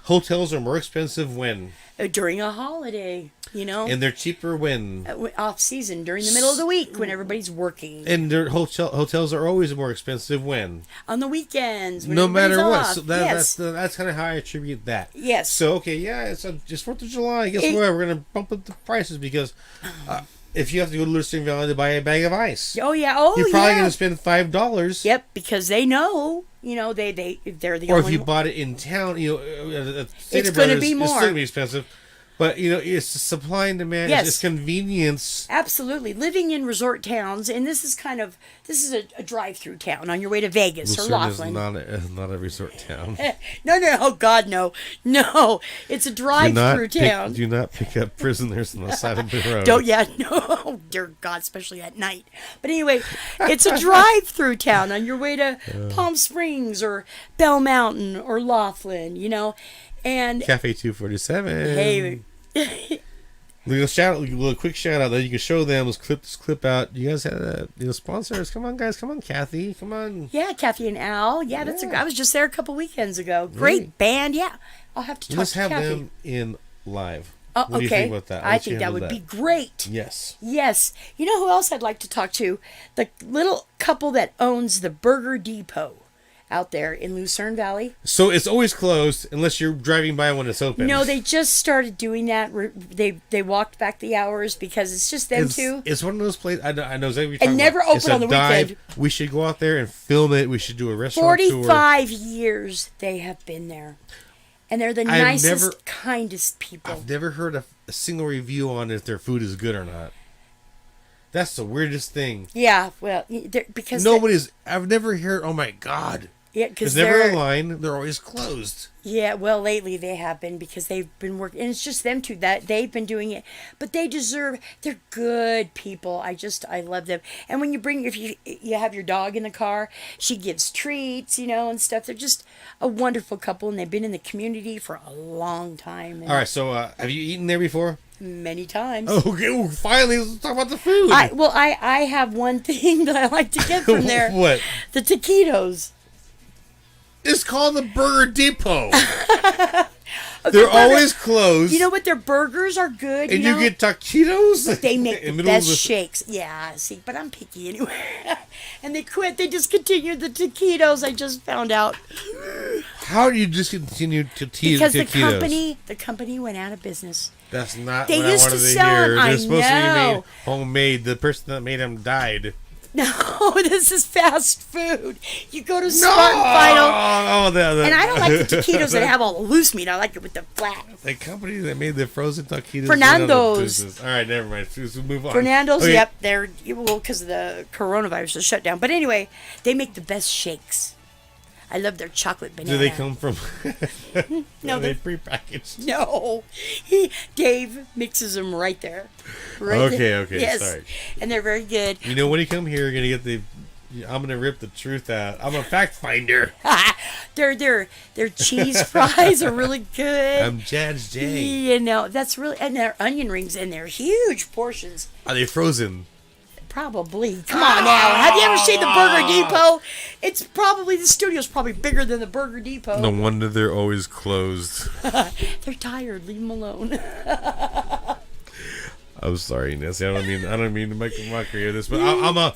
Hotels are more expensive when during a holiday, and they're cheaper when off season during the middle of the week when everybody's working. And their hotels are always more expensive when on the weekends, when no matter what. off. So that's kind of how I attribute that. Yes. So it's just 4th of July. Guess what? We're gonna bump up the prices because. If you have to go to Lucerne Valley to buy a bag of ice, you're probably going to spend $5. Yep, because they know, they're the or only. If you bought it in town, it's going to be more. It's going to be expensive. But, it's supply and demand. Yes. It's convenience. Absolutely. Living in resort towns, and this is a drive-through town on your way to Vegas or Laughlin. Is not a resort town. No. Oh, God, no. No. It's a drive-through town. Do not pick up prisoners on the side of the road. No. Dear God, especially at night. But anyway, it's a drive-through town on your way to Palm Springs or Bell Mountain or Laughlin, and Cafe 247. Hey. A quick shout out that you can show them. Let's clip this clip out. You guys had sponsors. Come on, guys. Come on, Kathy. Come on. Yeah, Kathy and Al. Yeah, I was just there a couple weekends ago. Great band. Yeah, I'll have to talk Let's to have Kathy. them in live. Oh, what do you think about that? I think that would be great. Yes. Yes. You know who else I'd like to talk to? The little couple that owns the Burger Depot out there in Lucerne Valley. So it's always closed unless you're driving by when it's open. No, they just started doing that. They walked back the hours because it's just them two. It's one of those places. I know exactly what you're talking and never about. open on the weekend. We should go out there and film it. We should do a restaurant 45 years they have been there. And they're the nicest, kindest people. I've never heard a single review on if their food is good or not. That's the weirdest thing. Yeah, well, because I've never heard. Oh my god. yeah, because There's never a line. They're always closed. Yeah, well, lately they have been because they've been working, and it's just them two that they've been doing it. But they deserve. They're good people. I love them. And when if you have your dog in the car, she gives treats, and stuff. They're just a wonderful couple, and they've been in the community for a long time. All right, so have you eaten there before? Many times. Okay, well, finally, let's talk about the food. I have one thing that I like to get from there. What? The taquitos. It's called the Burger Depot. They're always closed. You know what? Their burgers are good. And you get taquitos? They make the best shakes. Yeah, see, but I'm picky anyway. And they quit. They discontinued the taquitos. I just found out. How do you discontinue taquitos? Because the company went out of business. That's not They what used I to wanted to sell hear. them. They're supposed to be know. made homemade. The person that made them died. No, this is fast food. You go to Smart and Final. And I don't like the taquitos that have all the loose meat. I like it with the flat. The company that made the frozen taquitos. Fernando's. All right, never mind. Let's move on. Fernando's, Okay. yep. They're, because of the coronavirus, they're shut down. But anyway, they make the best shakes. I love their chocolate banana. Do they come from? No, are they they're prepackaged? No, Dave mixes them right there. Okay, Yes. Sorry. And they're very good. You know, when you come here, you're gonna get the. I'm gonna rip the truth out. I'm a fact finder. Their cheese fries are really good. I'm Judge J. That's really, and their onion rings, and they're huge portions. Are they frozen? Probably. Come on now. Have you ever seen the Burger Depot? The studio's probably bigger than the Burger Depot. No wonder they're always closed. They're tired. Leave them alone. I'm sorry, Nancy. I don't mean to make a mockery of this, but I'm a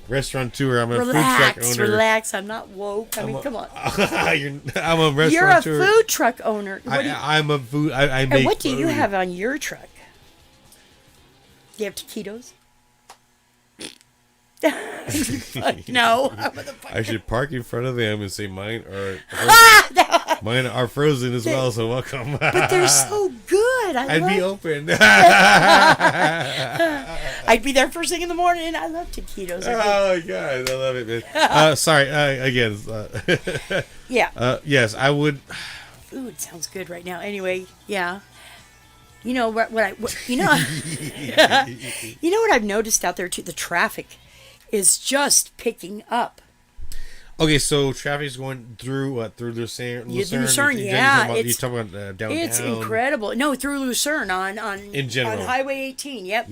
restaurateur. I'm a food truck owner. Relax. I'm not woke. Come on. I'm a restaurateur. You're a food truck owner. I'm a food. I make. And what do you food. have on your truck? Do you have taquitos? No. I should park in front of them and say mine are frozen as well. So welcome. But they're so good. I'd be open. I'd be there first thing in the morning. I love taquitos. Oh my god, I love it, man. Sorry, again. Yeah. Yes, I would. Food sounds good right now. Anyway, yeah. You know what you know what I've noticed out there too? The traffic is just picking up. Okay, so traffic is going through Lucerne. Lucerne, yeah. You're talking about downtown. It's incredible. No, through Lucerne on in general on Highway 18. Yep.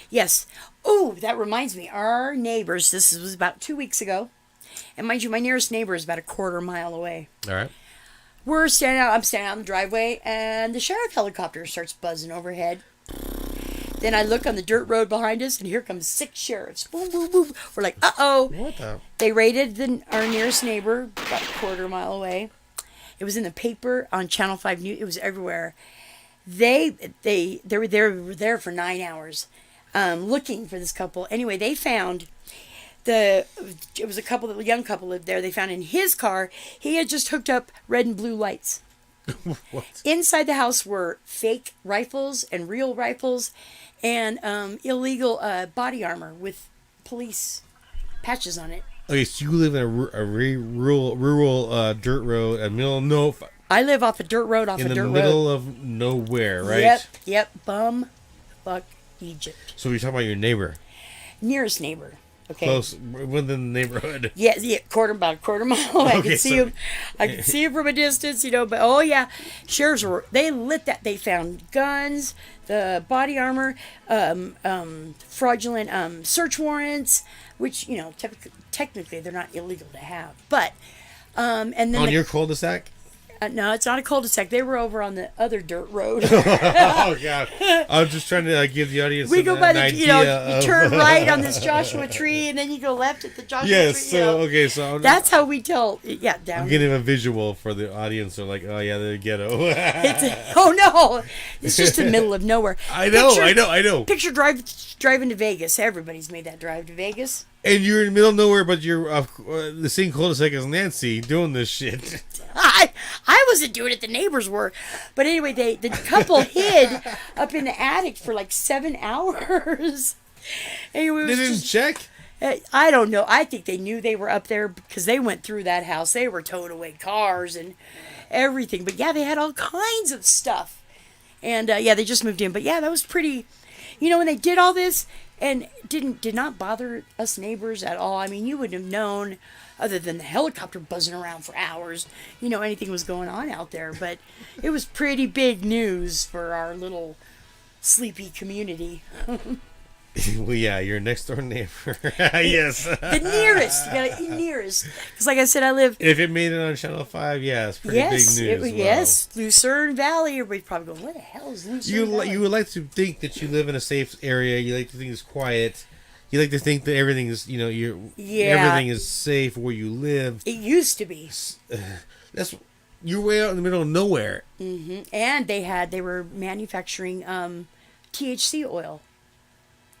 Yes. Oh, that reminds me. Our neighbors. This was about 2 weeks ago, and mind you, my nearest neighbor is about a quarter mile away. All right. I'm standing out in the driveway, and the sheriff helicopter starts buzzing overhead. Then I look on the dirt road behind us, and here comes 6 sheriffs. Boom, boom, boom. We're like, uh-oh. What the? They raided our nearest neighbor about a quarter mile away. It was in the paper, on Channel 5 News. It was everywhere. They were there for 9 hours looking for this couple. Anyway, they found... It was a young couple lived there. They found in his car, he had just hooked up red and blue lights. What? Inside the house were fake rifles and real rifles and illegal body armor with police patches on it. Okay, so you live in a rural dirt road, I live off a dirt road in the middle of nowhere, right? Yep. Bum, fuck, Egypt. So you're talking about your neighbor. Nearest neighbor. Okay. Close within the neighborhood. Yeah, about a quarter mile away. I could see him. I could see him from a distance, But oh yeah, sheriffs they lit that. They found guns, the body armor, fraudulent search warrants, which technically they're not illegal to have. But and then on your cul-de-sac. No, it's not a cul-de-sac. They were over on the other dirt road. Oh god! I was just trying to give the audience. We go by you turn right on this Joshua tree, and then you go left at the Joshua tree. Yes. So that's how we tell. Yeah, down. I'm getting a visual for the audience. They're like, oh yeah, they're ghetto. Oh no, it's just the middle of nowhere. I know. Picture driving to Vegas. Everybody's made that drive to Vegas. And you're in the middle of nowhere, but you're the same cul-de-sac as Nancy doing this shit. I wasn't doing it. The neighbors were. But anyway, the couple hid up in the attic for like 7 hours. Anyway, They didn't check? I don't know. I think they knew they were up there because they went through that house. They were towing away cars and everything. But yeah, they had all kinds of stuff. And yeah, they just moved in. But yeah, that was pretty. You know, when they did all this and did not bother us neighbors at all. I mean, you wouldn't have known, other than the helicopter buzzing around for hours, anything was going on out there. But it was pretty big news for our little sleepy community. Well, yeah, your next door neighbor. Yes. The nearest. Nearest. Because like I said, I live... If it made it on Channel 5, yeah, it's pretty big news. Yes, Lucerne Valley. Everybody's probably going, what the hell is Lucerne Valley? You would like to think that you live in a safe area. You like to think it's quiet. You like to think that everything is, everything is safe where you live. It used to be. You're way out in the middle of nowhere. Mm-hmm. And they were manufacturing THC oil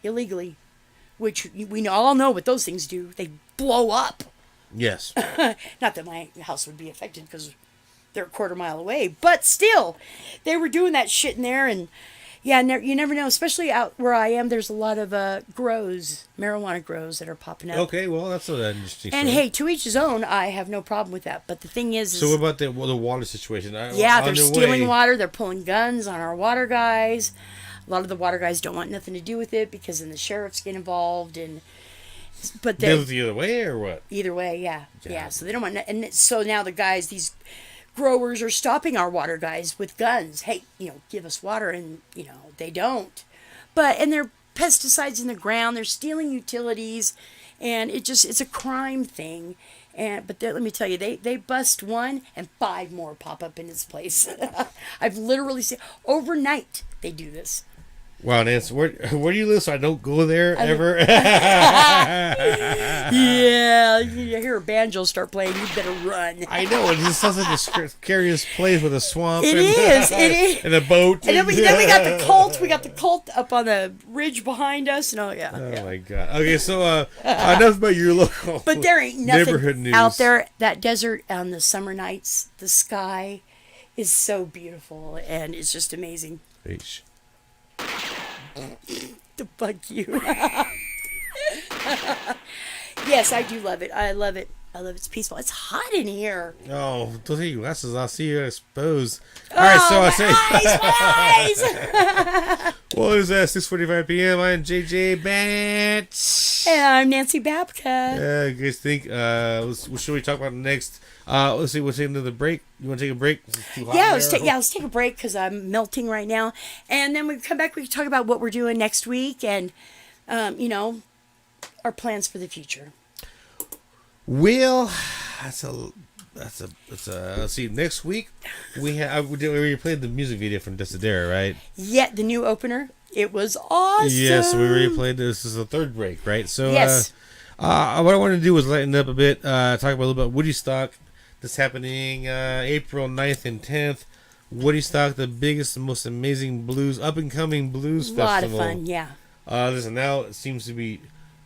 illegally, which we all know what those things do. They blow up. Yes. Not that my house would be affected because they're a quarter mile away, but still, they were doing that shit in there. And yeah, you never know, especially out where I am. There's a lot of marijuana grows that are popping up. Okay, well, that's an interesting and story. hey, to each his own. I have no problem with that. But the thing is so what about the water situation? Yeah, they're stealing water. They're pulling guns on our water guys. A lot of the water guys don't want nothing to do with it because then the sheriffs get involved but they live the other way or what? Either way, yeah. So they don't want, and so now these growers are stopping our water guys with guns. Hey, give us water, and they don't. And they're pesticides in the ground. They're stealing utilities, and it's a crime thing. But let me tell you, they bust one and 5 more pop up in this place. I've literally seen overnight they do this. Wow, Nancy, where do you live so I don't go there ever? Yeah, you hear a banjo start playing, you better run. I know, it just sounds like the scariest place with a swamp. It is. And a boat. And then we got the cult. We got the cult up on the ridge behind us. And my God. Okay, so enough about your local But there ain't nothing neighborhood news. Out there. That desert on the summer nights, the sky is so beautiful, and it's just amazing. H. To bug you. Yes, I do love it. I love it. It's peaceful. It's hot in here. Oh, don't take your glasses. I'll see you exposed. All right, so I say. My eyes. Well, it is 6:45 p.m. I'm JJ Batch. And I'm Nancy Babka. Yeah, you guys think? What should we talk about next? Let's see. We'll take another break. You want to take a break? Let's take a break because I'm melting right now, and then we come back. We can talk about what we're doing next week, and our plans for the future. Well, let's see. Next week we played the music video from Desidera, right? Yeah, the new opener. It was awesome. Yes, we already played this. Is the third break, right? So yes. What I wanted to do was lighten up a bit. Talk about a little bit Woodstock. That's happening April 9th and 10th. Woodstock, the biggest, most amazing up and coming blues festival. A lot of fun, yeah. Listen, now it seems to be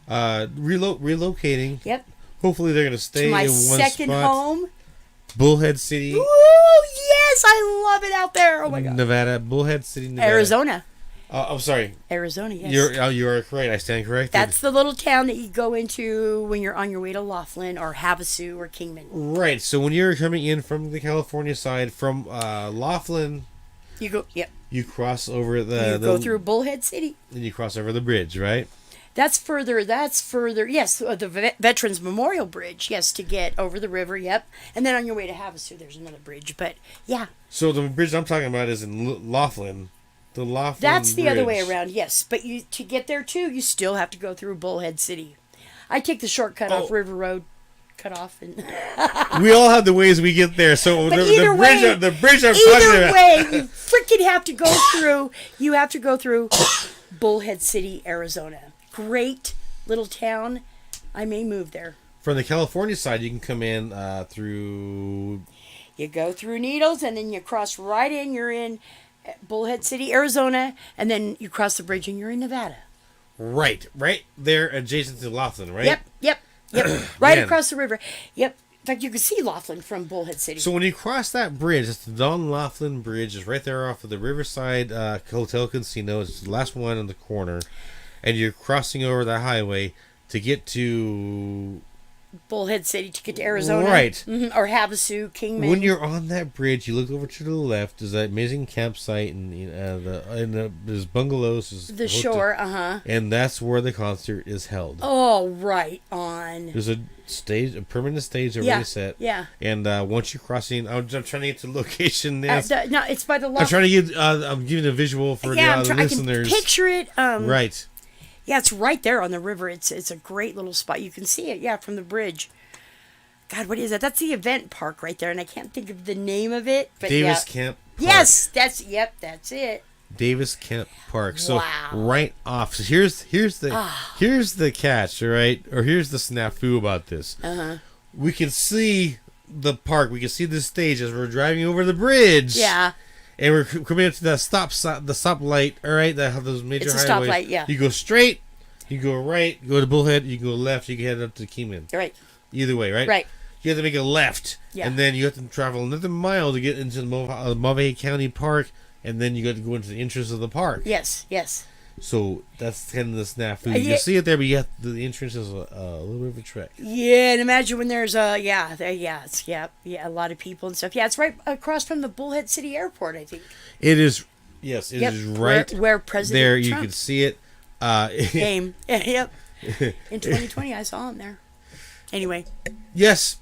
relocating. Yep. Hopefully they're going to stay in one spot. My second home. Bullhead City. Ooh, yes, I love it out there. Oh my God. Nevada, Bullhead City, Nevada. Arizona. I'm sorry. Arizona, yes. You are correct. I stand corrected. That's the little town that you go into when you're on your way to Laughlin or Havasu or Kingman. Right. So when you're coming in from the California side, from Laughlin, you go. Yep. You cross over you go through Bullhead City. And you cross over the bridge, right? That's further. Yes, the Veterans Memorial Bridge. Yes, to get over the river. Yep. And then on your way to Havasu, there's another bridge. But yeah. So the bridge I'm talking about is in Laughlin. The Laughlin That's the bridge. Other way around. Yes, but to get there too, you still have to go through Bullhead City. I take the shortcut off River Road. Cut off and we all have the ways we get there. So the bridge I'm talking about. Either way, you freaking have to go through. You have to go through Bullhead City, Arizona. Great little town. I may move there. From the California side, you can come in through. You go through Needles, and then you cross right in. You're in Bullhead City, Arizona, and then you cross the bridge, and you're in Nevada. Right there adjacent to Laughlin, right? Yep. Right Man. across the river. Yep. In fact, you can see Laughlin from Bullhead City. So when you cross that bridge, it's the Don Laughlin Bridge. It's right there off of the Riverside Hotel Casino. It's the last one on the corner. And you're crossing over the highway to get to... Bullhead City to get to Arizona. Right. Or Havasu, Kingman. When you're on that bridge, you look over to the left. There's that amazing campsite and there's bungalows. There's the shore, uh-huh. And that's where the concert is held. Oh, right on. There's a permanent stage already set. Yeah. And once you're crossing, I'm trying to get to the location. No, it's by the... I'm trying to get. I'm giving a visual for the listeners. I can picture it. Right. Yeah, it's right there on the river. It's a great little spot. You can see it, from the bridge. God, what is that? That's the event park right there, and I can't think of the name of it. But Davis Camp Park. Yes, that's it. Davis Camp Park. So Wow. right off. So here's the catch, all right? Or here's the snafu about this. Uh-huh. We can see the park. We can see the stage as we're driving over the bridge. Yeah. And we're coming up to the stoplight, all right? That have those major It's a highways. stoplight, yeah. You go straight, you go right, go to Bullhead, you go left, you can head up to Kingman. Right. Either way, right? Right. You have to make a left, Yeah. and then you have to travel another mile to get into the Mojave County Park, and then you got to go into the entrance of the park. Yes. So that's kind of the snafu. You Yeah. can see it there, but you have the entrance is a little bit of a trek. Yeah, and imagine when there's a lot of people and stuff. Yeah, it's right across from the Bullhead City Airport, I think. It is, yes, it is right where President there. Trump You can see it. came. Yep. In 2020, I saw him there. Anyway. Yes.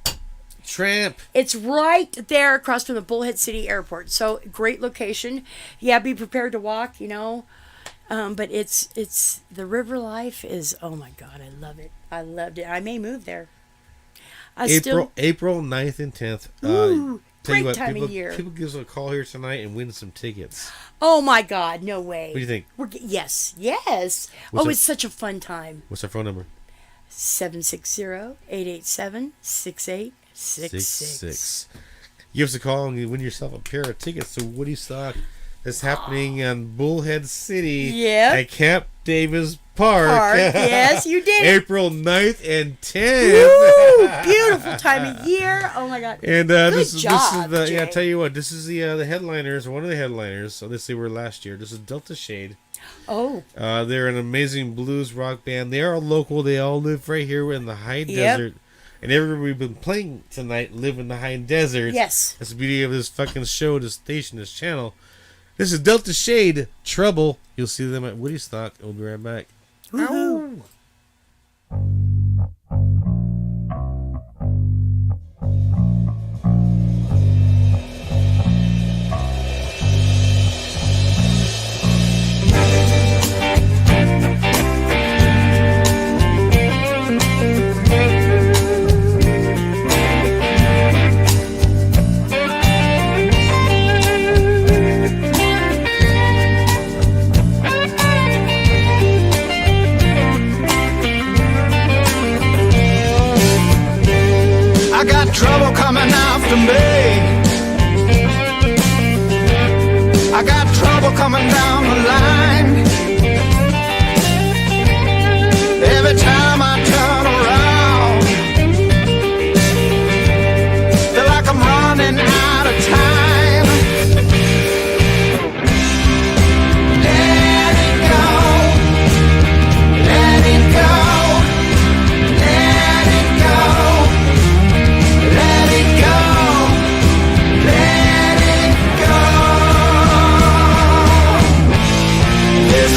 Tramp. It's right there across from the Bullhead City Airport. So great location. Yeah, be prepared to walk, but it's the river life is, oh my God, I love it. I loved it. I may move there. April 9th and 10th. Tell you great what, time people, of year. People give us a call here tonight and win some tickets. Oh my God, no way. What do you think? Yes. What's It's such a fun time. What's our phone number? 760-887-6866. Give us a call and you win yourself a pair of tickets to Woodstock. That's happening in Bullhead City at Camp Davis Park. Yes, you did. April 9th and 10th. Woo! Beautiful time of year. Oh my God. And this is the Jay. Tell you what, this is the headliners, one of the headliners. So they were last year. This is Delta Shade. Oh. They're an amazing blues rock band. They are local. They all live right here in the high desert. And everybody we've been playing tonight live in the high desert. Yes. That's the beauty of this fucking show, this station, this channel. This is Delta Shade, Trouble. You'll see them at Woodstock. We'll be right back. Ow. I got trouble coming after me. I got trouble coming down the line. Every time I turn around, feel like I'm running out of time. Let it go. Let it go. Let it go. Let it go, let it go. This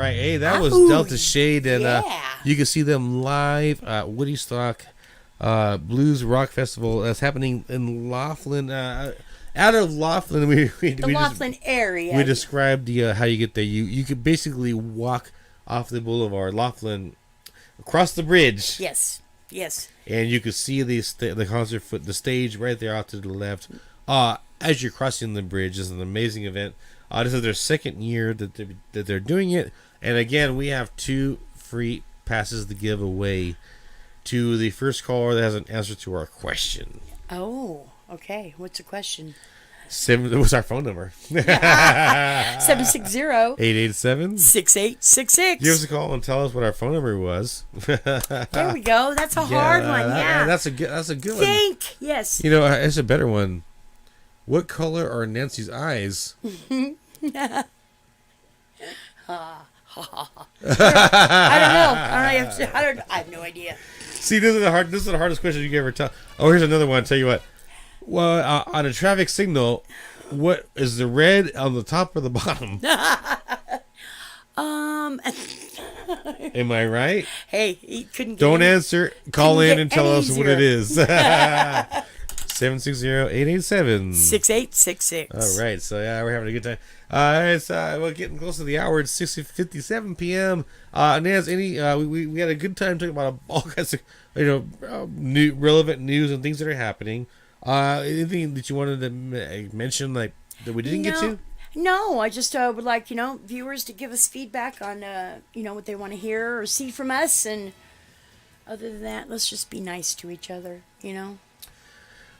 right. Hey, that was Ooh, Delta Shade, and yeah. you can see them live at Woody Stock Blues Rock Festival. That's happening in Laughlin. Out of Laughlin, The Laughlin area. We described the how you get there. You could basically walk off the boulevard, Laughlin, across the bridge. Yes. And you could see the concert the stage right there out to the left. As you're crossing the bridge, it's an amazing event. This is their second year that they're doing it, and again, we have 2 free passes to give away to the first caller that has an answer to our question. Oh, okay. What's the question? What's our phone number? 760-887-6866. Give us a call and tell us what our phone number was. There we go. That's a hard one. Yeah, that's a good one. Think. Yes. You know, it's a better one. What color are Nancy's eyes? I have no idea. See, this is the hardest question you can ever tell. Oh, here's another one. I'll tell you what. Well, on a traffic signal, what is the red on the top or the bottom? Am I right? Hey, he couldn't. Don't answer. Call in and tell us what it is. 760-887-6866. All right, so yeah, we're having a good time. We're getting close to the hour. It's 6:57 p.m. Naz, we had a good time talking about all kinds of new relevant news and things that are happening. Anything that you wanted to mention, like that we didn't get to? No, I just would like viewers to give us feedback on what they want to hear or see from us, and other than that, let's just be nice to each other.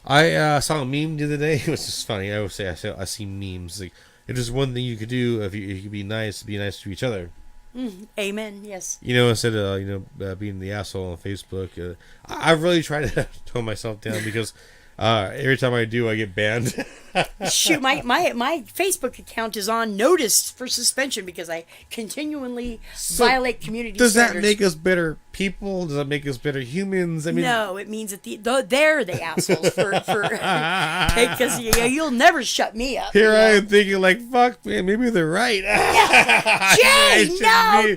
I saw a meme the other day. It was just funny. I always say I see memes. Like, if there's one thing you could do if you could be nice to each other. Amen. Yes. Instead of being the asshole on Facebook, I've really tried to tone myself down because every time I do, I get banned. Shoot, my Facebook account is on notice for suspension because I continually violate community standards. Does that make us better people? Does that make us better humans? I mean, no, it means that they're the assholes for because you'll never shut me up. Here I am thinking like, fuck, man, maybe they're right. Jay, no.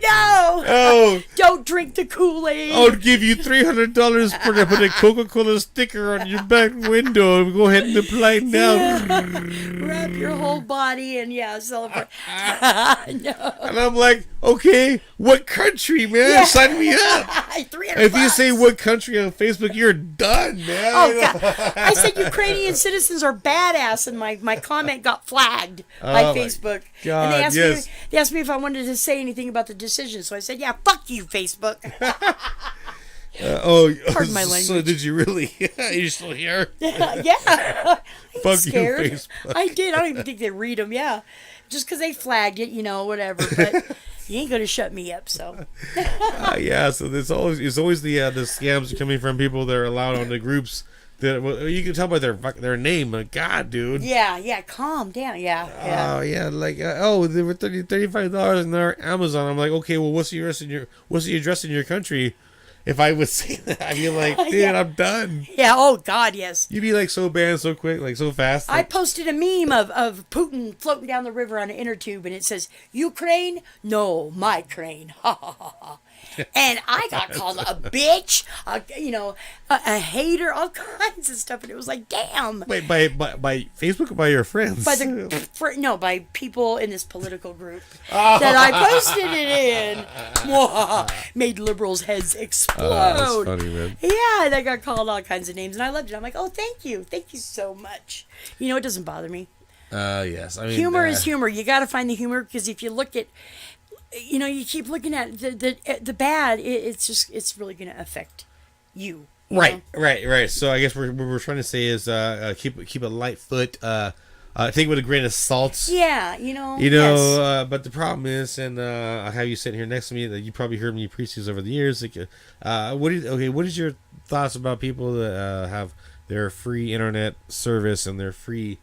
Oh, don't drink the Kool-Aid. I'll give you $300 for to put a Coca-Cola sticker on your back window. Go ahead and apply now. Wrap your whole body and celebrate. No. And I'm like, okay, what country, man? Yeah. Sign me up. If you say what country on Facebook, you're done, man. Oh, God. I said Ukrainian citizens are badass, and my comment got flagged by Facebook. God, and they asked me if I wanted to say anything about the decision, so I said, yeah, fuck you, Facebook. Pardon my language. So did you really? You're still here? Yeah. Fuck scared. you, Facebook. I did. I don't even think they read them. Yeah, just because they flagged it, whatever. But you ain't gonna shut me up. So. So there's always the scams coming from people that are allowed on the groups. That you can tell by their name. God, dude. Yeah. Calm down. Yeah. Oh yeah, like they were $35 in our Amazon. I'm like, okay, well, what's the address in your country? If I would say that, I'd be like, dude, I'm done. Yeah, oh, God, yes. You'd be like so banned so quick, like so fast. I posted a meme of Putin floating down the river on an inner tube, and it says, Ukraine? No, my crane. Ha, ha, ha, ha. And I got called a bitch, a hater, all kinds of stuff. And it was like, damn. Wait, by Facebook or by your friends? By people in this political group that I posted it in. Made liberals' heads explode. That's funny, man. Yeah, and I got called all kinds of names, and I loved it. I'm like, oh, thank you so much. It doesn't bother me. Yes. I mean, humor is humor. You got to find the humor, because if you look at, you keep looking at the bad, it's really going to affect you. Right. So I guess what we're trying to say is keep a light foot. Take it with a grain of salt. Yeah, yes. But the problem is, and I have you sitting here next to me, that you probably heard me preach these over the years. Like, what is your thoughts about people that have their free internet service and their free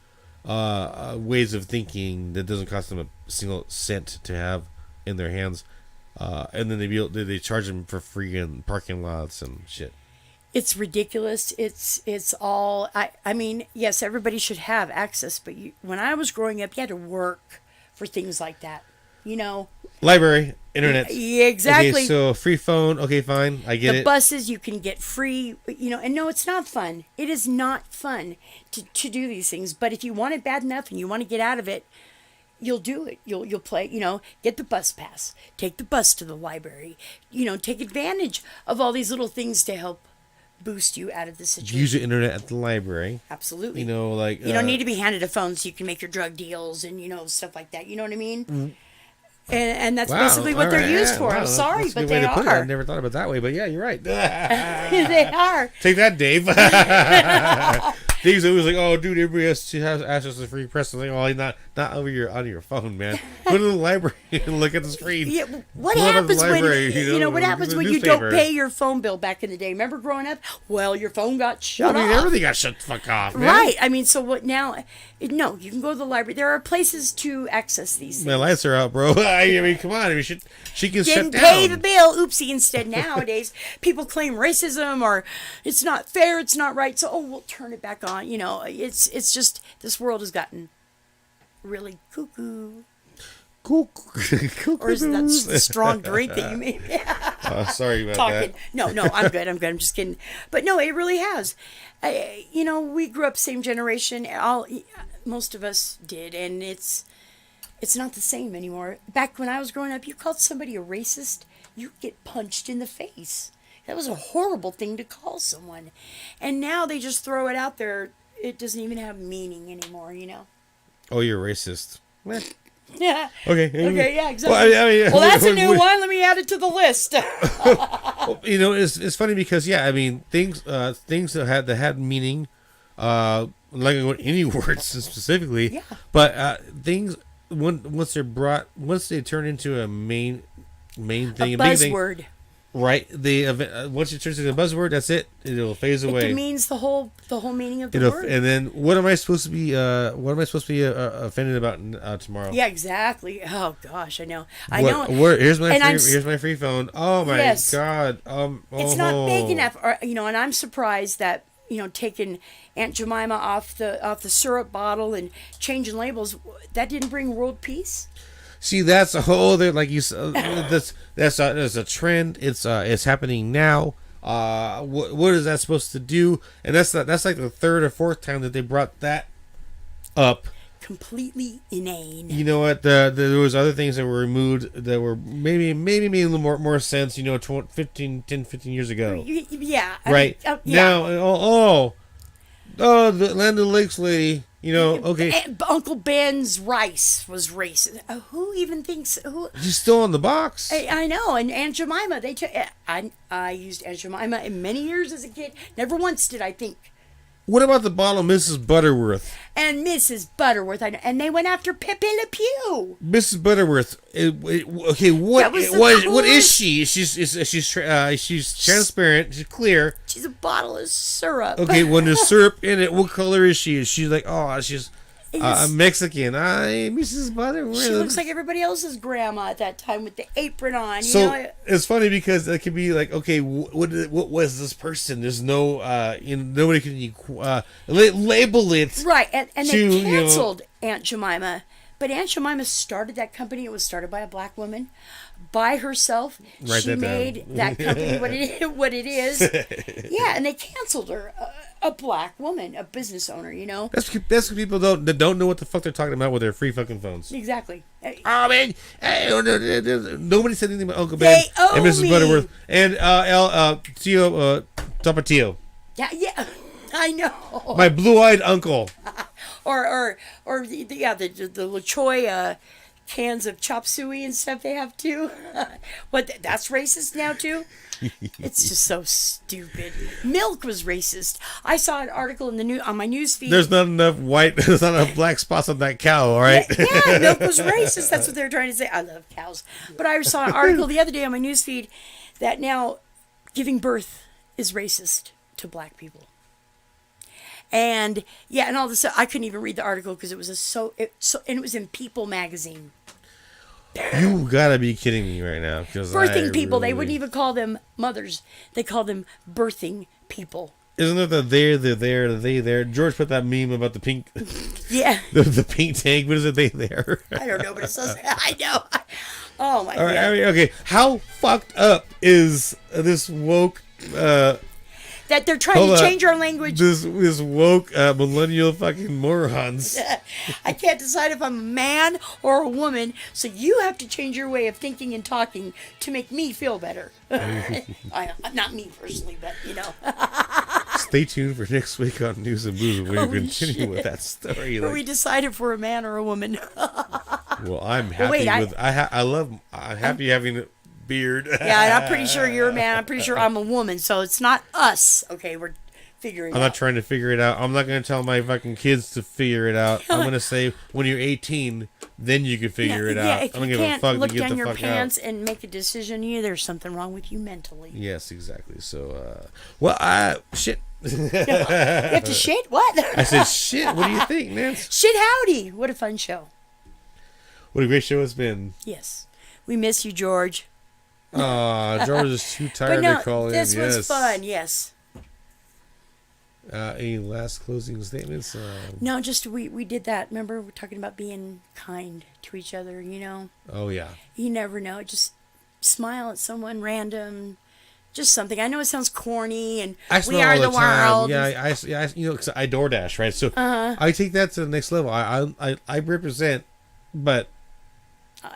ways of thinking that doesn't cost them a single cent to have in their hands, and then they charge them for free in parking lots and shit? It's ridiculous. It's all. I mean, yes, everybody should have access, but when I was growing up, you had to work for things like that. you know. Library, internet. Yeah, exactly. Okay, so free phone. Okay, fine. I get The it. buses you can get free, you know, and no, it's not fun. It is not fun to do these things. But if you want it bad enough and you want to get out of it, you'll do it. You'll play, you know, get the bus pass, take the bus to the library, you know, take advantage of all these little things to help boost you out of the situation. Use your internet at the library. Absolutely. You know, like you don't need to be handed a phone so you can make your drug deals and, you know, stuff like that. You know what I mean? Mm-hmm. And that's Wow, basically what all they're right, used yeah, for. wow, I'm sorry, that's a but good way they to put it. I are. never thought about it that way, but yeah, you're right. They are. Take that, Dave. Dave's always like, "Oh, dude, everybody has to have access to free press." I'm like, "Oh, not over on your phone, man. Go to the library and look at the screen." Yeah, what Pull it up the happens when library, you know what happens the when you newspaper. don't pay your phone bill back in the day? Remember growing up? Well, your phone got shut I mean, off. everything got shut the fuck off, man. Right. I mean, so what now? No, you can go to the library. There are places to access these things. My lights are out, bro. I mean, come on. I mean, she can Didn't shut pay down. the bill. Oopsie. Instead, nowadays, people claim racism or it's not fair, it's not right. So, we'll turn it back on. You know, it's just this world has gotten really cuckoo. Cool. Or is that just a strong drink that you made? Sorry about Talking. that. No, I'm good. I'm just kidding. But no, it really has. You know, we grew up same generation. Most of us did, and it's not the same anymore. Back when I was growing up, you called somebody a racist, you'd get punched in the face. That was a horrible thing to call someone. And now they just throw it out there. It doesn't even have meaning anymore, you know? Oh, you're racist. Meh. Yeah. Okay. Okay, yeah, exactly. Well, Well, that's a new one. Let me add it to the list. You know, it's funny because I mean things that had meaning, like any words specifically. Yeah. But things once they turn into a main thing, A big thing, buzzword. right? Once it turns into a buzzword, that's it. It'll phase It away. demeans the whole meaning of the word. And then what am I supposed to be? Offended about tomorrow? Yeah, exactly. Oh gosh, I know. Here's my And here's my free phone. Oh my Yes. god. It's not big enough, or, you know. And I'm surprised that, you know, taking Aunt Jemima off the syrup bottle and changing labels, that didn't bring world peace. See, that's a whole other, like you said, that's a trend. It's happening now. What is that supposed to do? And that's like the third or fourth time that they brought that up. Completely inane. You know what? There was other things that were removed that were maybe made a little more sense. You know, 10, 15 years ago. Yeah. Right. I mean, yeah. Now, the Land of the Lakes lady. You know, okay. Uncle Ben's rice was racist. Who even thinks? Who? She's still on the box. I know. And Aunt Jemima, they took. I used Aunt Jemima in many years as a kid. Never once did I think. What about the bottle of Mrs. Butterworth? And Mrs. Butterworth, I know, and they went after Pepe Le Pew. Mrs. Butterworth. Okay, what is she? She's transparent. She's clear. She's a bottle of syrup. Okay, when there's syrup in it, what color is she? She's like, she's Mexican. Mrs. Butterworth. She looks like everybody else's grandma at that time with the apron on. You So know? it's funny because it could be like, okay, what was this person? There's no, nobody can label it. Right, and they to, you know, canceled Aunt Jemima. But Aunt Jemima started that company. It was started by a black woman, by herself. Write She that down. made that company what it is. Yeah, and they canceled her. A black woman, a business owner. You know. That's what people don't know what the fuck they're talking about with their free fucking phones. Exactly. Oh man, nobody said anything about Uncle Ben They owe and Mrs. me. Butterworth and Tio Tapatio, Yeah, I know. my blue-eyed uncle. Or the LaChoy cans of chop suey and stuff they have too. That's racist now too. It's just so stupid. Milk was racist. I saw an article in on my news feed. There's not enough there's not enough black spots on that cow. All right. Yeah, milk was racist. That's what they were trying to say. I love cows, but I saw an article the other day on my news feed that now giving birth is racist to black people. And yeah, and all this, I couldn't even read the article because it was and it was in People magazine. You gotta be kidding me right now. Birthing people, they wouldn't even call them mothers. They call them birthing people. Isn't it the they there? George put that meme about the pink, Yeah. the pink tank. What is it? They there? I don't know, but it says, I know. Oh, my All right, God. I mean, okay. How fucked up is this woke? That they're trying Hold to on. change our language. This woke millennial fucking morons. I can't decide if I'm a man or a woman, so you have to change your way of thinking and talking to make me feel better. Not me personally, but you know. Stay tuned for next week on News and Booze. We're Holy continuing shit. with that story. Where we decide if we're a man or a woman. Well, I'm happy wait, I'm happy having a beard. Yeah, and I'm pretty sure you're a man. I'm pretty sure I'm a woman, so it's not us. Okay, we're figuring it I'm out. not trying to figure it out. I'm not going to tell my fucking kids to figure it out. I'm going to say when you're 18, then you can figure it out. If I don't you give a can't fuck. look You get down the your fuck pants out. and make a decision, there's something wrong with you mentally. Yes, exactly. So, shit. You have to shit? What? I said shit. What do you think, man? Shit howdy. What a fun show. What a great show it's been. Yes. We miss you, George. George is too But tired no, to call in. this Yes. was fun, yes. Any last closing statements? No, just we did that. Remember, we're talking about being kind to each other, you know? Oh, yeah. You never know. Just smile at someone random. Just something. I know it sounds corny, and I we smile are all the the time. world. Yeah, you know, 'cause I DoorDash, right? So I take that to the next level. I represent, but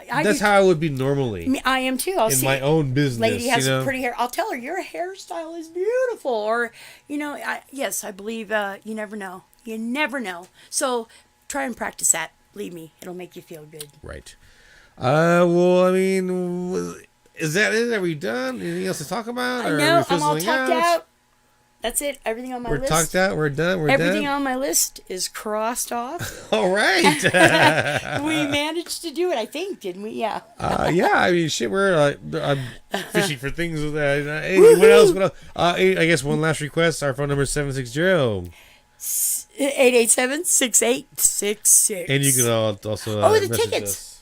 that's how I would be normally I am too. I'll in see. my own business. Lady has you know? pretty hair. I'll tell her your hairstyle is beautiful, or you know, yes, I believe. You never know. You never know. So try and practice that. Believe me, it'll make you feel good. Right. Well, I mean, is that it? Are we done? Anything else to talk about? Or No, are we I'm all fizzling talked out. That's it. Everything on my We're list. talked out. We're done. We're Everything done. on my list is crossed off. All right. We managed to do it, I think, didn't we? Yeah. Yeah, I mean, shit, I'm fishing for things with that. Hey, what else? I guess one last request. Our phone number is 760. 887-6866. And you can also the message tickets.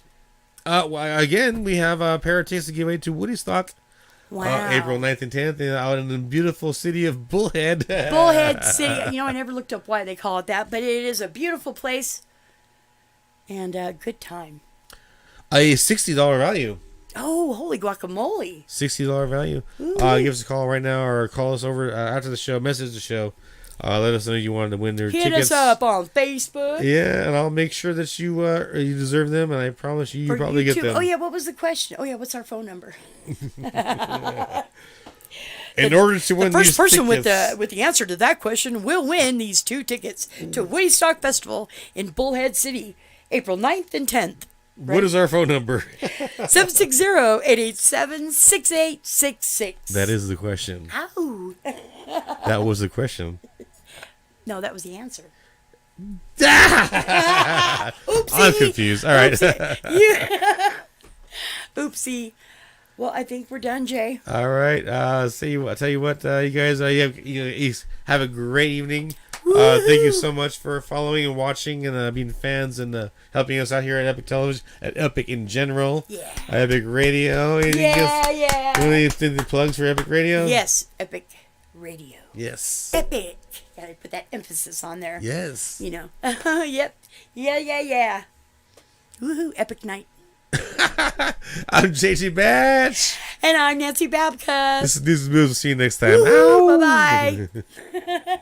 us. Well, again, we have a pair of tickets to give away to Woodstock. Wow. April 9th and 10th out in the beautiful city of Bullhead. Bullhead City. You know, I never looked up why they call it that, but it is a beautiful place and a good time. A $60 value. Oh, holy guacamole. $60 value. Give us a call right now or call us over after the show. Message the show. Let us know you wanted to win their Hit tickets. us up on Facebook. Yeah, and I'll make sure that you deserve them, and I promise you For probably get YouTube. them. Oh, yeah, what was the question? Oh, yeah, what's our phone number? In order to win The first these person tickets, with the answer to that question will win these 2 tickets to Woodstock Festival in Bullhead City, April 9th and 10th. What is our phone number? 760-887-6866. That is the question. Ow. That was the question. No, that was the answer. Oopsie. I'm confused. All right. Oopsie. Well, I think we're done, Jay. All right. Tell you what, you guys, have a great evening. Thank you so much for following and watching and being fans and helping us out here at Epic Television, at Epic in general. Yeah. Epic Radio. Yeah. Any plugs for Epic Radio? Yes, Epic Radio. Yes. Epic. Gotta put that emphasis on there. Yes. You know. Yep. Yeah. Woohoo, Epic Night. I'm JT Batch. And I'm Nancy Babka. This is News and Booze. We'll see you next time. Bye-bye.